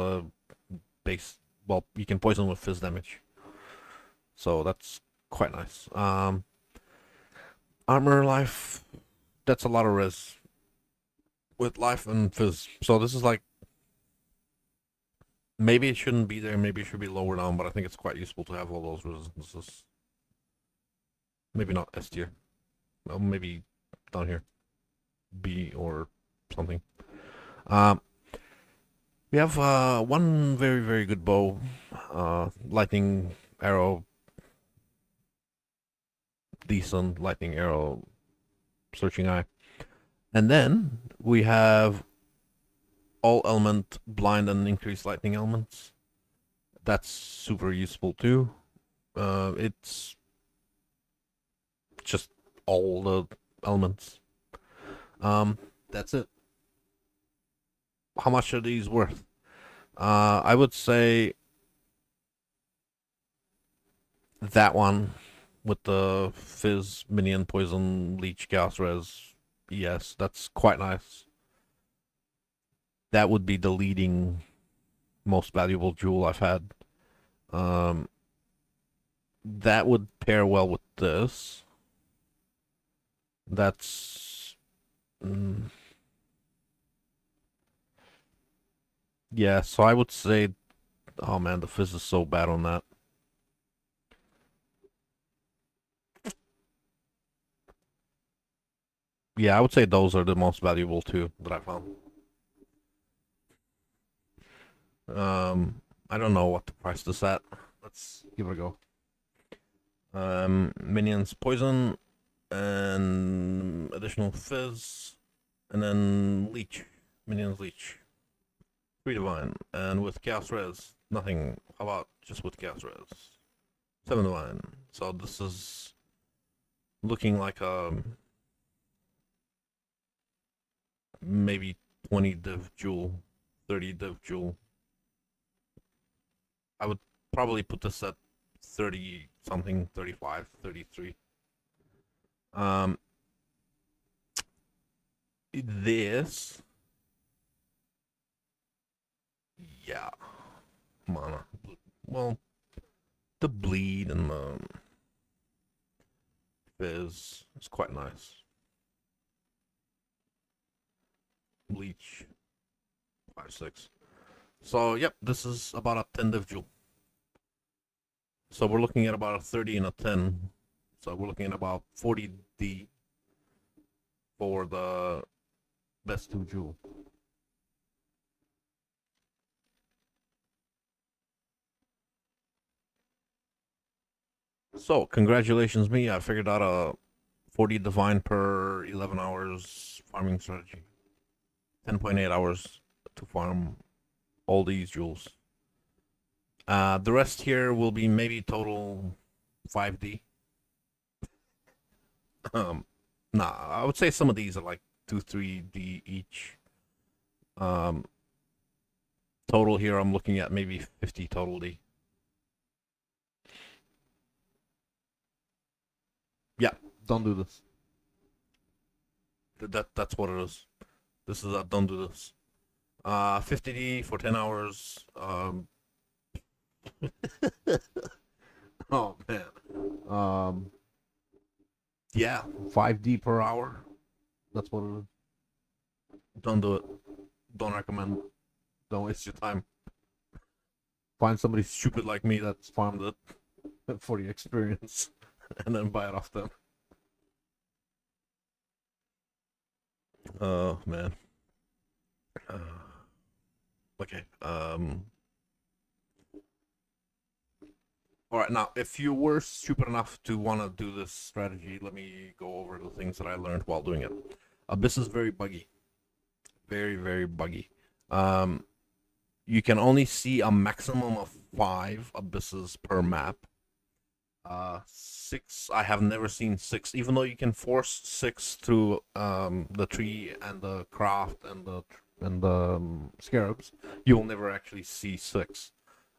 base. Well, you can poison with fizz damage, so that's quite nice. Armor life, that's a lot of res with life and fizz. So this is like, maybe it shouldn't be there, maybe it should be lower down, but I think it's quite useful to have all those resistances. Maybe not S tier. Well, maybe down here. B or something. Um, we have one very, very good bow. Lightning arrow. Decent lightning arrow. Searching eye. And then we have all element blind and increased lightning elements. That's super useful too. It's just all the elements. That's it. How much are these worth? I would say that one with the fizz, minion, poison, leech, chaos res. Yes, that's quite nice. That would be the leading most valuable jewel I've had. Um, that would pair well with this. That's yeah. So I would say, oh man, the fizz is so bad on that. Yeah, I would say those are the most valuable two that I found. I don't know what to price this at. Let's give it a go. Minions poison and additional fizz, and then leech. Minions leech. 3 divine, and with chaos res, nothing. How about just with chaos res? 7 divine. So this is looking like maybe 20 div jewel, 30 div jewel. I would probably put this at 30 something, 35, 33. This, yeah, mana. Well, the bleed and the fizz is quite nice. Bleach, 5-6. So, yep, this is about a 10 div jewel. So we're looking at about a 30 and a 10. So we're looking at about 40D for the best 2 jewel. So, congratulations me. I figured out a 40 divine per 11 hours farming strategy. 10.8 hours to farm all these jewels. The rest here will be maybe total 5D. Nah, I would say some of these are like 2, 3D each. Total here, I'm looking at maybe 50 total D. Yeah, don't do this. That's what it is. This is don't do this. 50D for 10 hours. Oh man. Yeah, 5D per hour. That's what it is. Don't do it. Don't recommend. Don't waste your time. Find somebody stupid like me that's farmed it for the experience, and then buy it off them. Oh man. Okay. All right. Now, if you were stupid enough to want to do this strategy, let me go over the things that I learned while doing it. Abyss is very buggy. Very, very buggy. You can only see a maximum of 5 abysses per map. 6, I have never seen 6, even though you can force 6 through the tree and the craft and the scarabs. You will never actually see 6.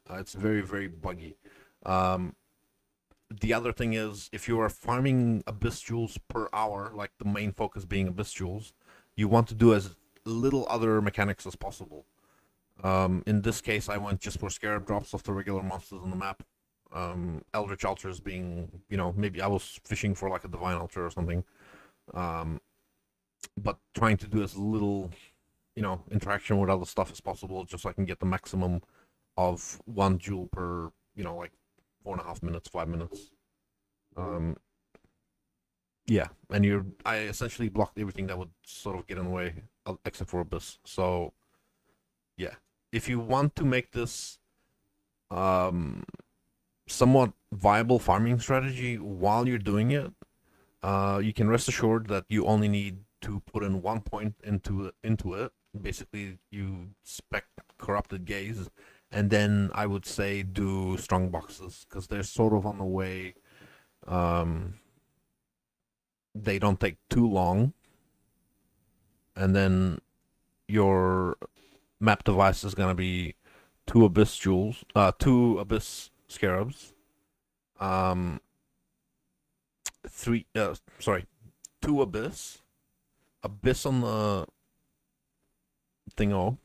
It's very, very buggy. The other thing is, if you are farming abyss jewels per hour, like the main focus being abyss jewels, you want to do as little other mechanics as possible. In this case, I went just for scarab drops of the regular monsters on the map. Eldritch altars being, maybe I was fishing for like a divine altar or something. But trying to do as little, interaction with other stuff as possible, just so I can get the maximum of 1 jewel per, like 4.5 minutes, 5 minutes. Yeah, and I essentially blocked everything that would sort of get in the way, except for Abyss. So yeah, if you want to make this um somewhat viable farming strategy while you're doing it, you can rest assured that you only need to put in 1 point into it. Basically, you spec corrupted gaze, and then I would say do strong boxes because they're sort of on the way. Um, they don't take too long, and then your map device is gonna be two abyss scarabs, um, three, sorry, two abyss on the thingo,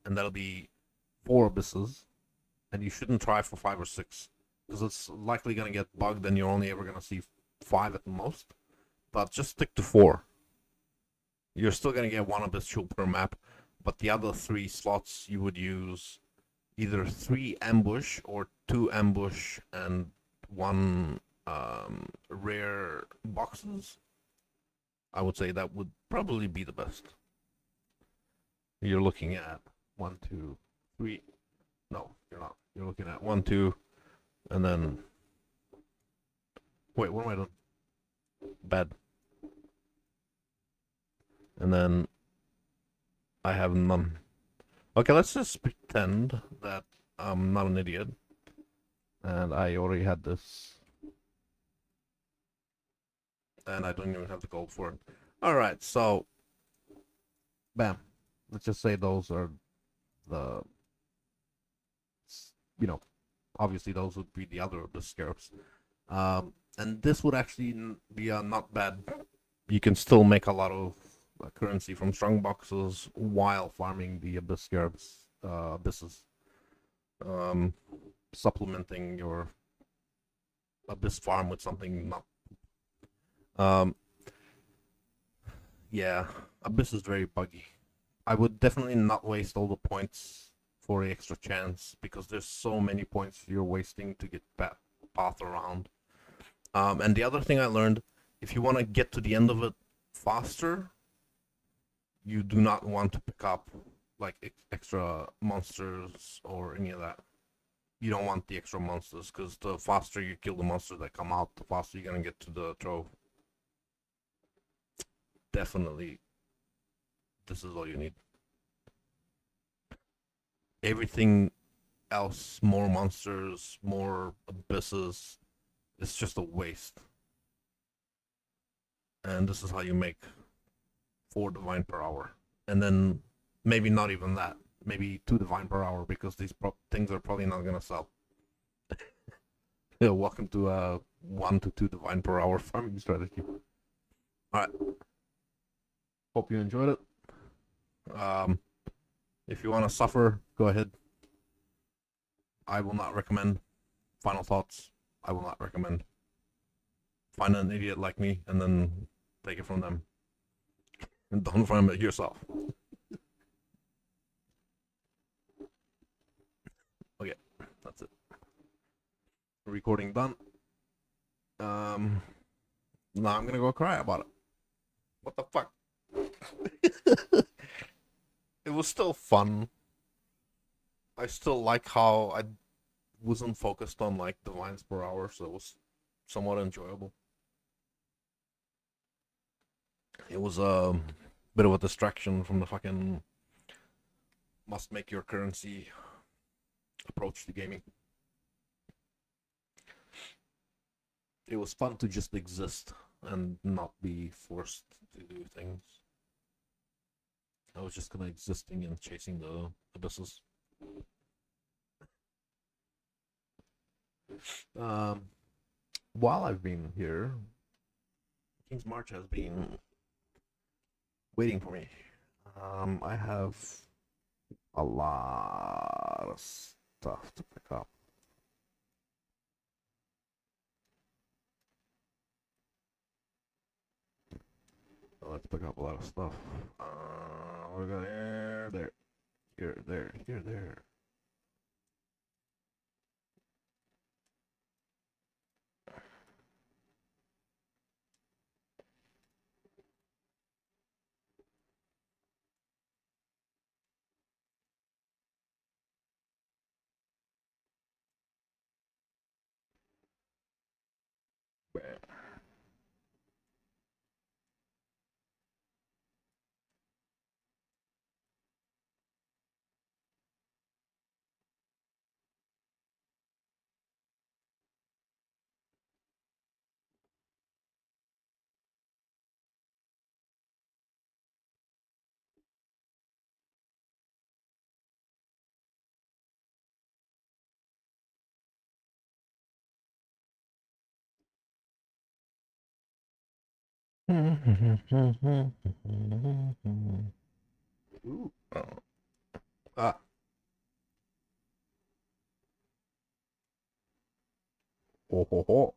and that'll be four abysses, and you shouldn't try for five or six because it's likely gonna get bugged, and you're only ever gonna see five at the most. But just stick to four. You're still gonna get one abyss jewel per map, but the other three slots you would use either three ambush or two ambush and one rare boxes. I would say that would probably be the best. You're looking at one, two, three. No, you're not. You're looking at one, two, and then. Wait, what am I doing? Bad. And then I have none. Okay, let's just pretend that I'm not an idiot. And I already had this. And I don't even have the gold for it. Alright, so. Bam. Let's just say those are the. You know, obviously those would be the other of the scarabs. And this would actually be a not bad. You can still make a lot of currency from strong boxes while farming the abyss scarabs, abysses, um, supplementing your abyss farm with something not. Um, yeah, abyss is very buggy. I would definitely not waste all the points for the extra chance because there's so many points you're wasting to get path around. And the other thing I learned, if you want to get to the end of it faster, you do not want to pick up like extra monsters or any of that. You don't want the extra monsters because the faster you kill the monsters that come out, the faster you're gonna get to the trove. Definitely, this is all you need. Everything else, more monsters, more abysses, it's just a waste. And this is how you make 4 divine per hour, and then maybe not even that. Maybe 2 divine per hour because these things are probably not gonna sell. Yeah, welcome to 1 to 2 divine per hour farming strategy. All right, hope you enjoyed it. If you want to suffer, go ahead. I will not recommend. Final thoughts. I will not recommend. Find an idiot like me and then take it from them. And don't find it yourself. Okay, that's it. Recording done. Um, now I'm gonna go cry about it. What the fuck? It was still fun. I still like how I wasn't focused on like divines per hour, so it was somewhat enjoyable. It was a bit of a distraction from the fucking must make your currency approach to gaming. It was fun to just exist and not be forced to do things. I was just kind of existing and chasing the abysses. Um, while I've been here, King's March has been waiting for me. I have a lot of stuff to pick up. So let's pick up a lot of stuff. We got there. Ooh. Ah. Ho ho ho.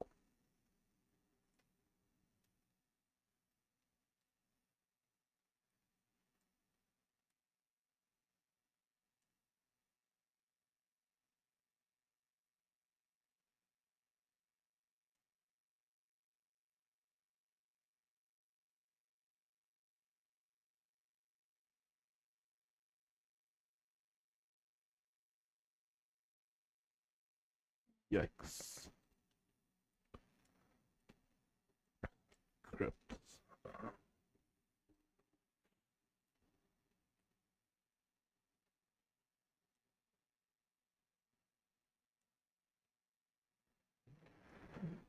Yikes. Crypts.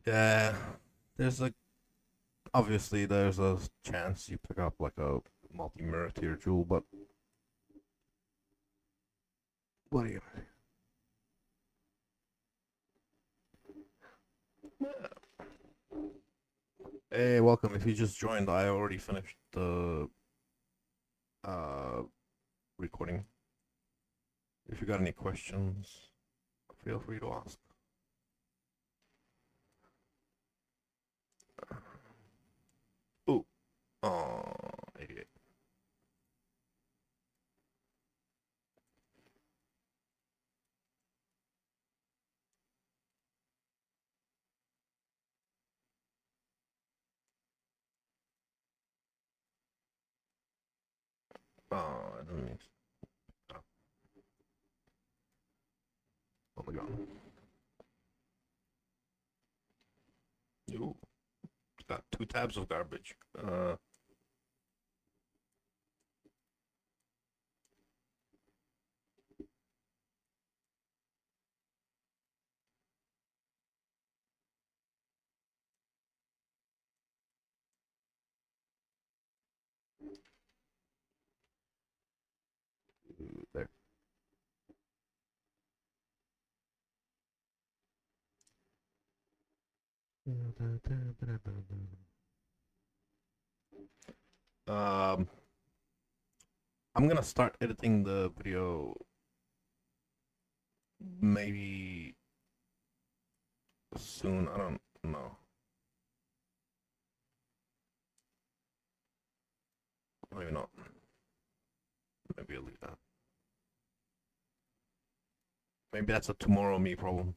Yeah. There's a obviously there's a chance you pick up like a multi-mirror tier jewel, but what do you? Hey, welcome. If you just joined, I already finished the uh recording. If you got any questions, feel free to ask. Ooh, oh, 88. Oh, I didn't mean. Oh, oh my god. Ooh, it's got 2 tabs of garbage. There. Um, I'm gonna start editing the video maybe soon. I don't know. Maybe not. Maybe I'll leave that. Maybe that's a tomorrow me problem.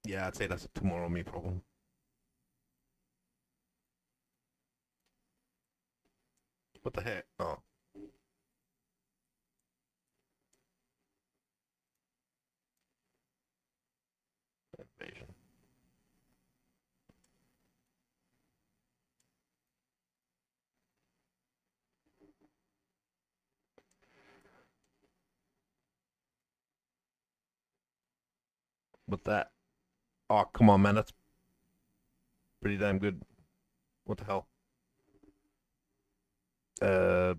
Yeah, I'd say that's a tomorrow me problem. What the heck? Oh, invasion. But that. Oh, come on, man. That's pretty damn good. What the hell? Uh,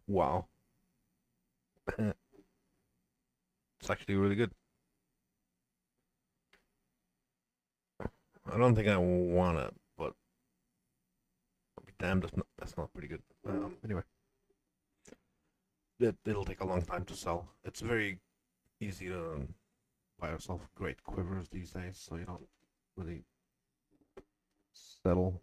wow. It's actually really good. I don't think I want it, but I'll be damned if not, that's not pretty good. Anyway, it'll take a long time to sell. It's very easy to buy yourself great quivers these days, so you don't really settle.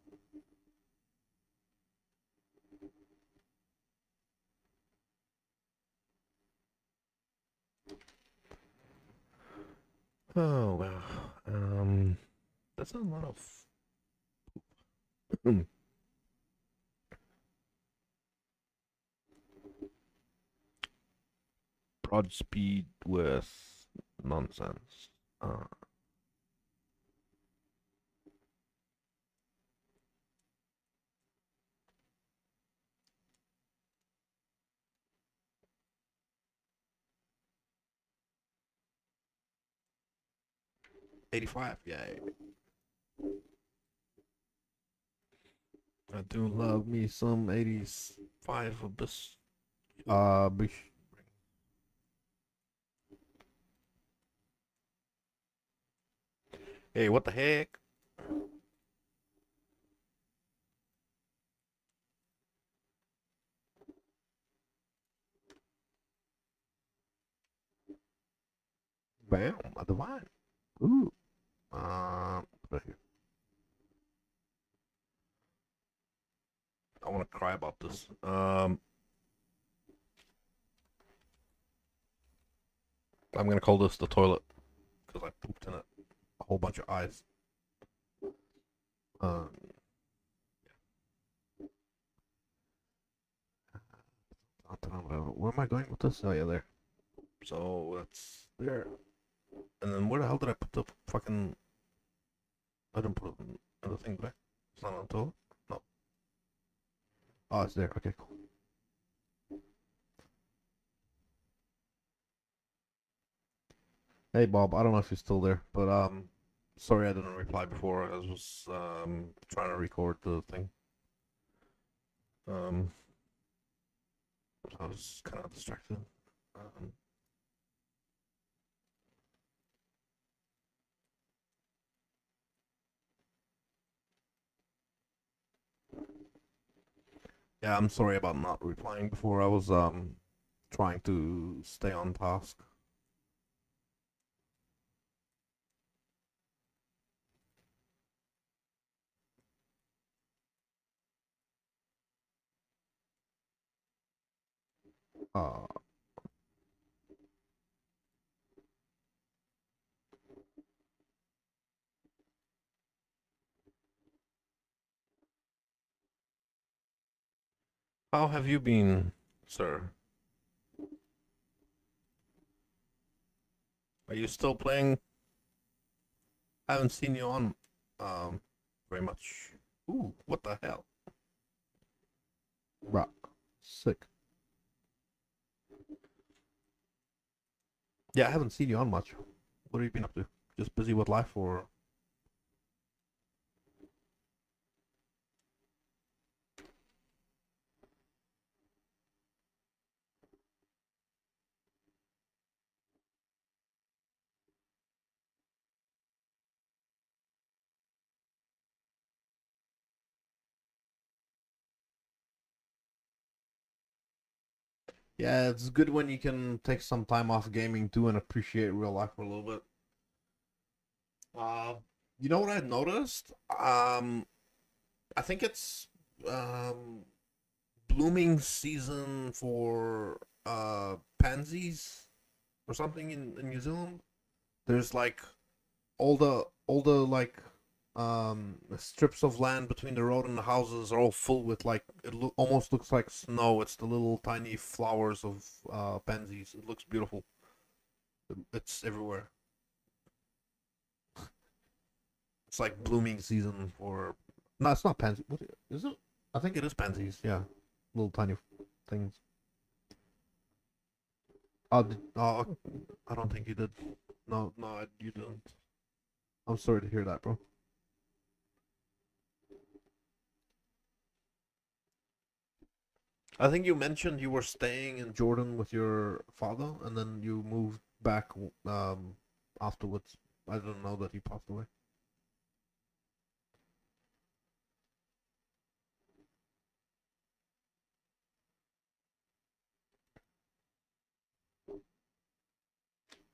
Oh wow. That's a lot of broad speed with nonsense. 85. Yeah, I do love me some 85 abyss. Bish. Hey, what the heck? Bam, a divine. Ooh. Right here. I want to cry about this. I'm gonna call this the toilet because I pooped in it. A whole bunch of eyes. Um, where am I going with this? Oh yeah, there. So that's there. And then where the hell did I put the fucking? I didn't put it in the thing, did I? It's not on the toilet. No. Oh, it's there. Okay, cool. Hey Bob, I don't know if you're still there, but sorry I didn't reply before. I was trying to record the thing. Um, I was kind of distracted. Um, yeah, I'm sorry about not replying before. I was trying to stay on task. Uh, how have you been, sir? Are you still playing? I haven't seen you on very much. Ooh, what the hell? Bruh, sick. Yeah, I haven't seen you on much. What have you been up to? Just busy with life or? Yeah, it's good when you can take some time off gaming too and appreciate real life for a little bit. Uh, you know what I noticed? I think it's um blooming season for pansies or something in New Zealand. There's like all the like strips of land between the road and the houses are all full with like almost looks like snow. It's the little tiny flowers of pansies. It looks beautiful. It's everywhere. It's like blooming season for. No, it's not pansy. What is it? I think it is pansies. Yeah, little tiny things. Oh, I don't think you did. No, no, you didn't. I'm sorry to hear that, bro. I think you mentioned you were staying in Jordan with your father, and then you moved back afterwards. I didn't know that he passed away.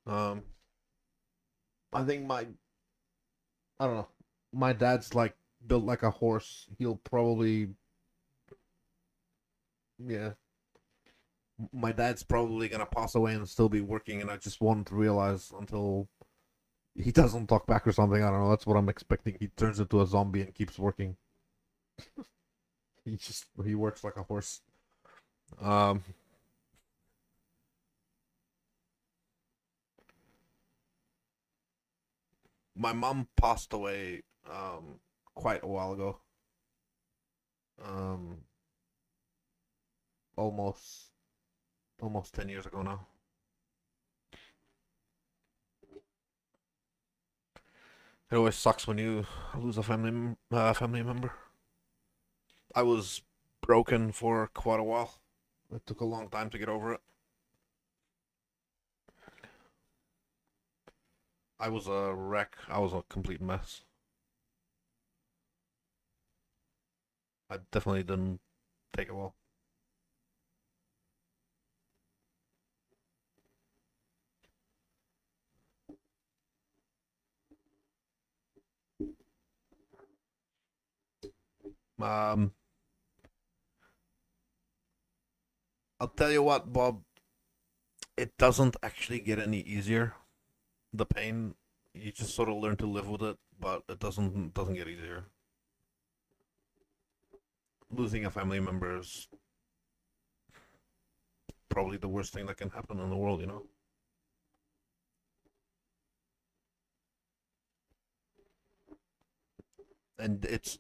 Um, I think I don't know. My dad's like built like a horse. He'll probably yeah. My dad's probably gonna pass away and still be working, and I just won't realize until he doesn't talk back or something. I don't know. That's what I'm expecting. He turns into a zombie and keeps working. He works like a horse. Um, my mom passed away quite a while ago. Um, almost almost 10 years ago now. It always sucks when you lose a family member. I was broken for quite a while. It took a long time to get over it. I was a wreck. I was a complete mess. I definitely didn't take it well. Um, I'll tell you what, Bob. It doesn't actually get any easier. The pain, you just sort of learn to live with it, but it doesn't get easier. Losing a family member is probably the worst thing that can happen in the world, you know. And it's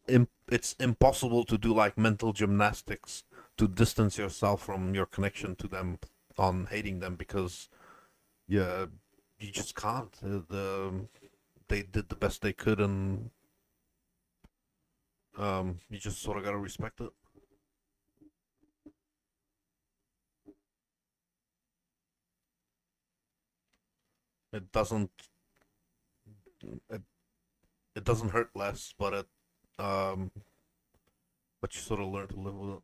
impossible to do like mental gymnastics to distance yourself from your connection to them on hating them because yeah, you just can't. They did the best they could, and you just sort of gotta respect it. It doesn't it, it doesn't hurt less, um but you sort of learn to live with it.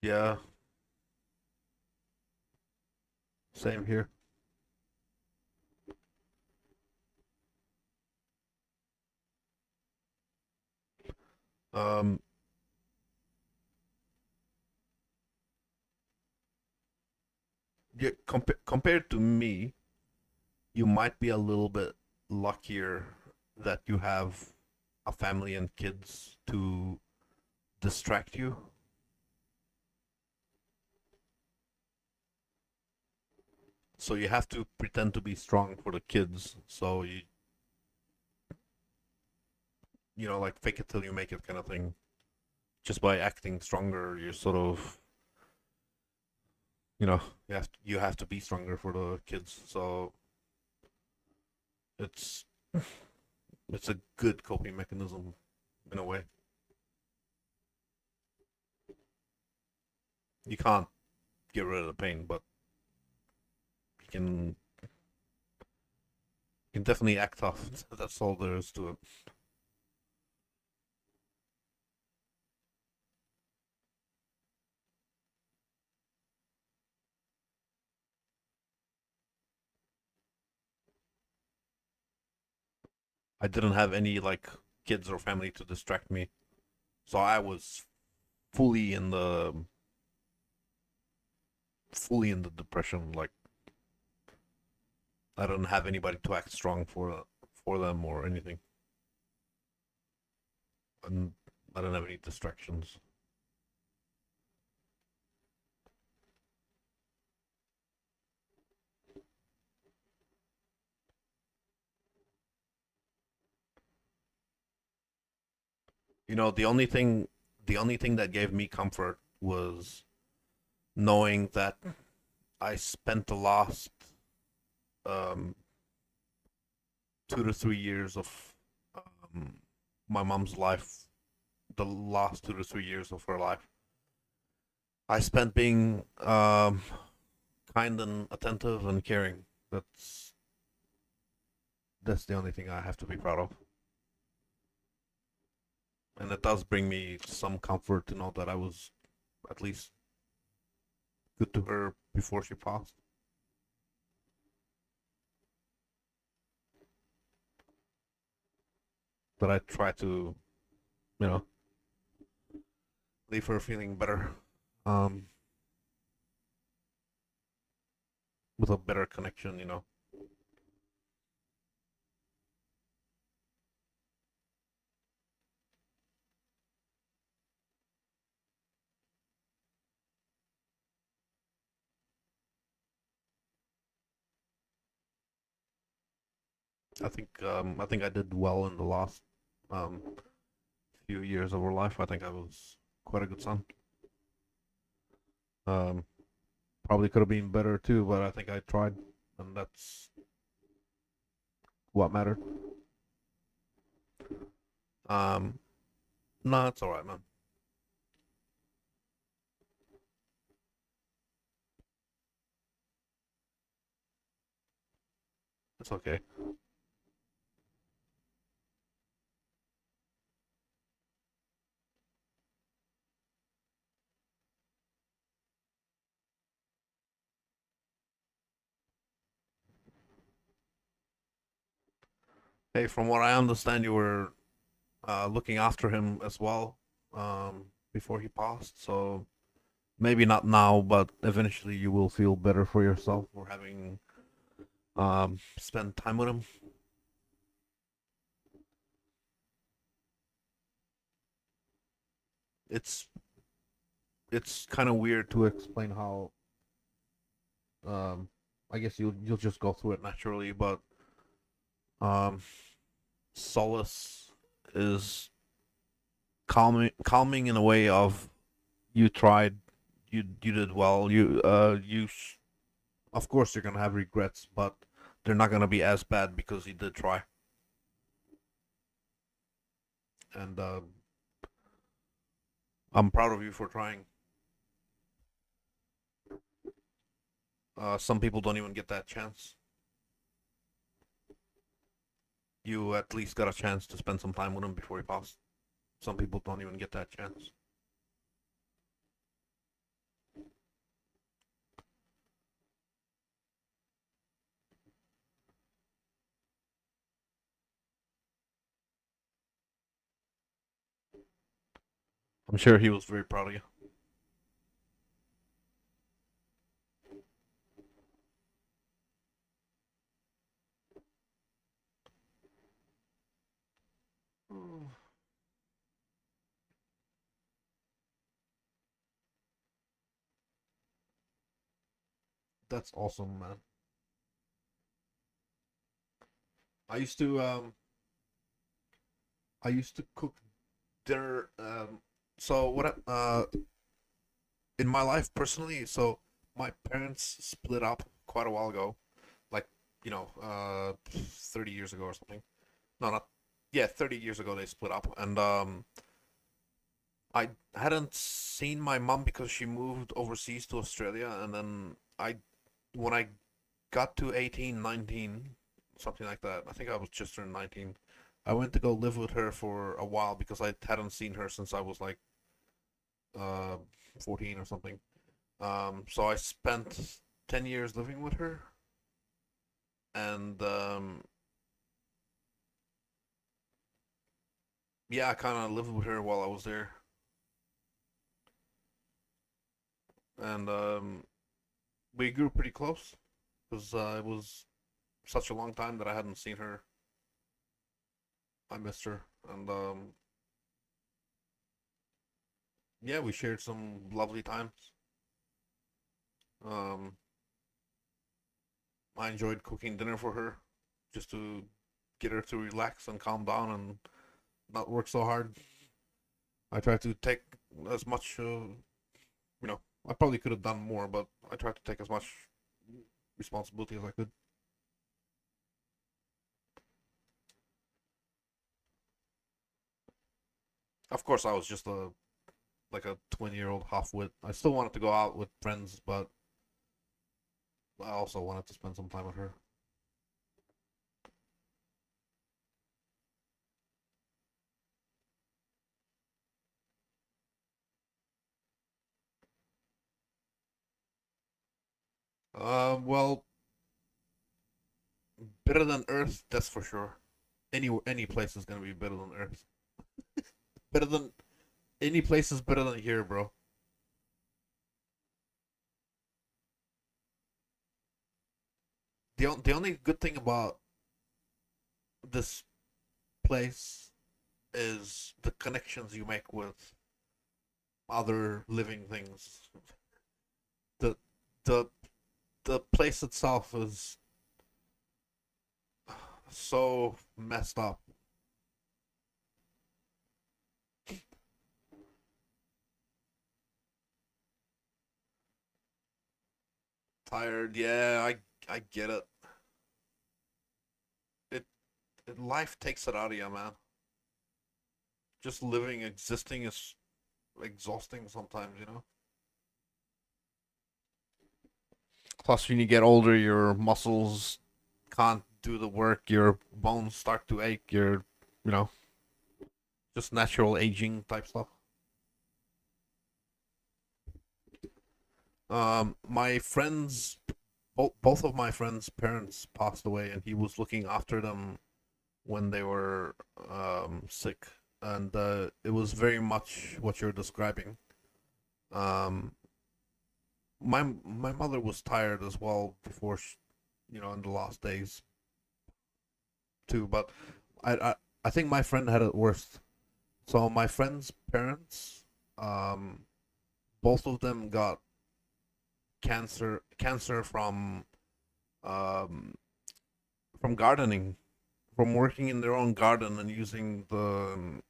Yeah, same here. Um, yeah, compared to me, you might be a little bit luckier that you have a family and kids to distract you. So you have to pretend to be strong for the kids. So you know like fake it till you make it kind of thing. Just by acting stronger, you're sort of you know you have to be stronger for the kids. So it's it's a good coping mechanism in a way. You can't get rid of the pain, but you can definitely act tough. That's all there is to it. I didn't have any like kids or family to distract me, so I was fully in the fully in the depression. Like I didn't have anybody to act strong for them or anything, and I didn't have any distractions. You know, the only thing that gave me comfort was knowing that I spent the last um, 2 to 3 years of um, my mom's life, the last 2 to 3 years of her life, I spent being kind and attentive and caring. That's that's the only thing I have to be proud of, and it does bring me some comfort to know that I was at least good to her before she passed. That I try to, you know, leave her feeling better, um, with a better connection. You know, I think I did well in the last um few years of our life. I think I was quite a good son. Um, Probably could have been better too, but I think I tried, and that's what mattered. Um, no, it's all right, man. It's okay. Hey, from what I understand, you were looking after him as well before he passed. So maybe not now, but eventually you will feel better for yourself for having spent time with him. It's it's kind of weird to explain how um I guess you'll just go through it naturally, but um solace is calming in a way of you tried, you did well, of course you're gonna have regrets, but they're not gonna be as bad because you did try. And I'm proud of you for trying. Some people don't even get that chance. You at least got a chance to spend some time with him before he passed. Some people don't even get that chance. I'm sure he was very proud of you. That's awesome, man. I used to um I used to cook dinner. So what? In my life personally, so my parents split up quite a while ago, like 30 years ago or something. No, not yeah, 30 years ago they split up, and I hadn't seen my mom because she moved overseas to Australia, and then when I got to 18, 19, something like that. I think I was just turned 19. I went to go live with her for a while because I hadn't seen her since I was like uh 14 or something. So I spent 10 years living with her, and yeah, I kind of lived with her while I was there, and we grew pretty close because it was such a long time that I hadn't seen her. I missed her, and yeah, we shared some lovely times. Um, I enjoyed cooking dinner for her just to get her to relax and calm down and not work so hard. I tried to take as much, I probably could have done more, but I tried to take as much responsibility as I could. Of course, I was just a 20-year-old half-wit. I still wanted to go out with friends, but I also wanted to spend some time with her. Well, better than Earth, that's for sure. Any place is gonna be better than Earth. Better than any place is better than here, bro. The only good thing about this place is the connections you make with other living things. The the the place itself is So messed up. Tired. Yeah, I get it. It, life takes it out of you, man. Just living, existing is exhausting sometimes, you know. Plus, when you get older, your muscles can't do the work. Your bones start to ache. You know, just natural aging type stuff. My friends, both of my friends' parents passed away, and he was looking after them when they were sick, and it was very much what you're describing. Um, my mother was tired as well before, you know, in the last days too. But I I, I think my friend had it worse. So my friend's parents, um, both of them got cancer um from gardening, from working in their own garden and using the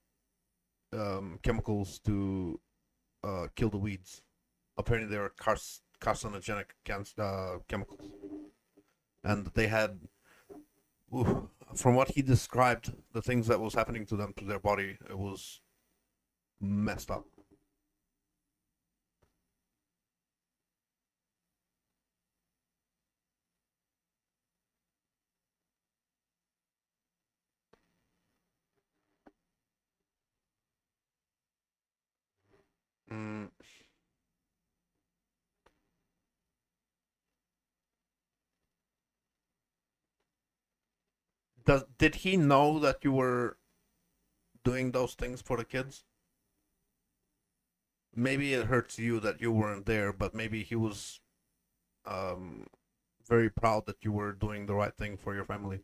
chemicals to kill the weeds. Apparently, they were carcinogenic chemicals, and they had, ooh, from what he described, the things that was happening to them to their body, it was messed up. Mm, did he know that you were doing those things for the kids? Maybe it hurts you that you weren't there, but maybe he was um, very proud that you were doing the right thing for your family.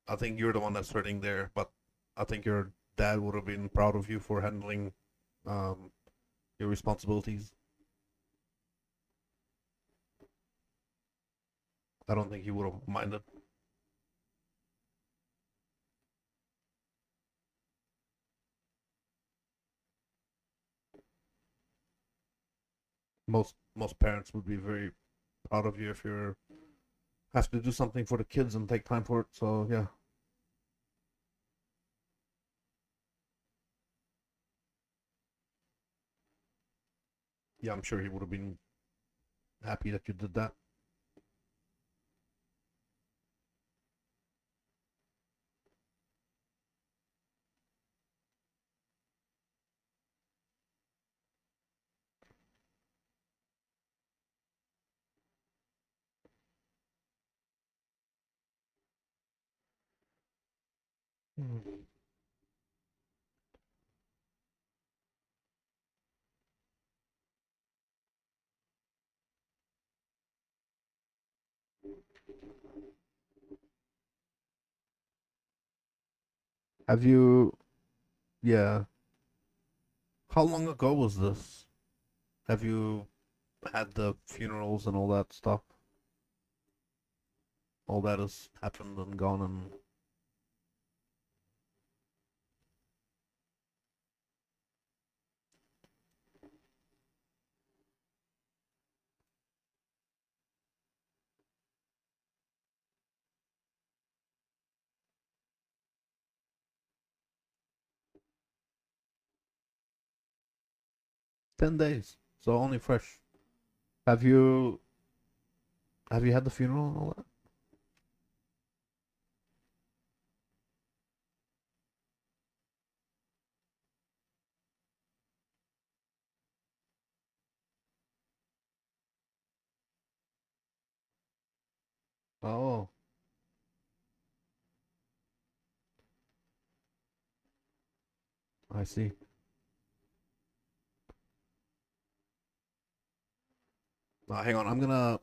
I think you're the one that's hurting there, but I think your dad would have been proud of you for handling um, your responsibilities. I don't think he would have minded. Most parents would be very proud of you if you have to do something for the kids and take time for it. So yeah, yeah, I'm sure he would have been happy that you did that. Mm. Have you? Yeah. How long ago was this? Have you had the funerals and all that stuff? All that has happened and gone in 10 days. So only fresh. Have you had the funeral and all that? Oh, I see. Hang on, I'm gonna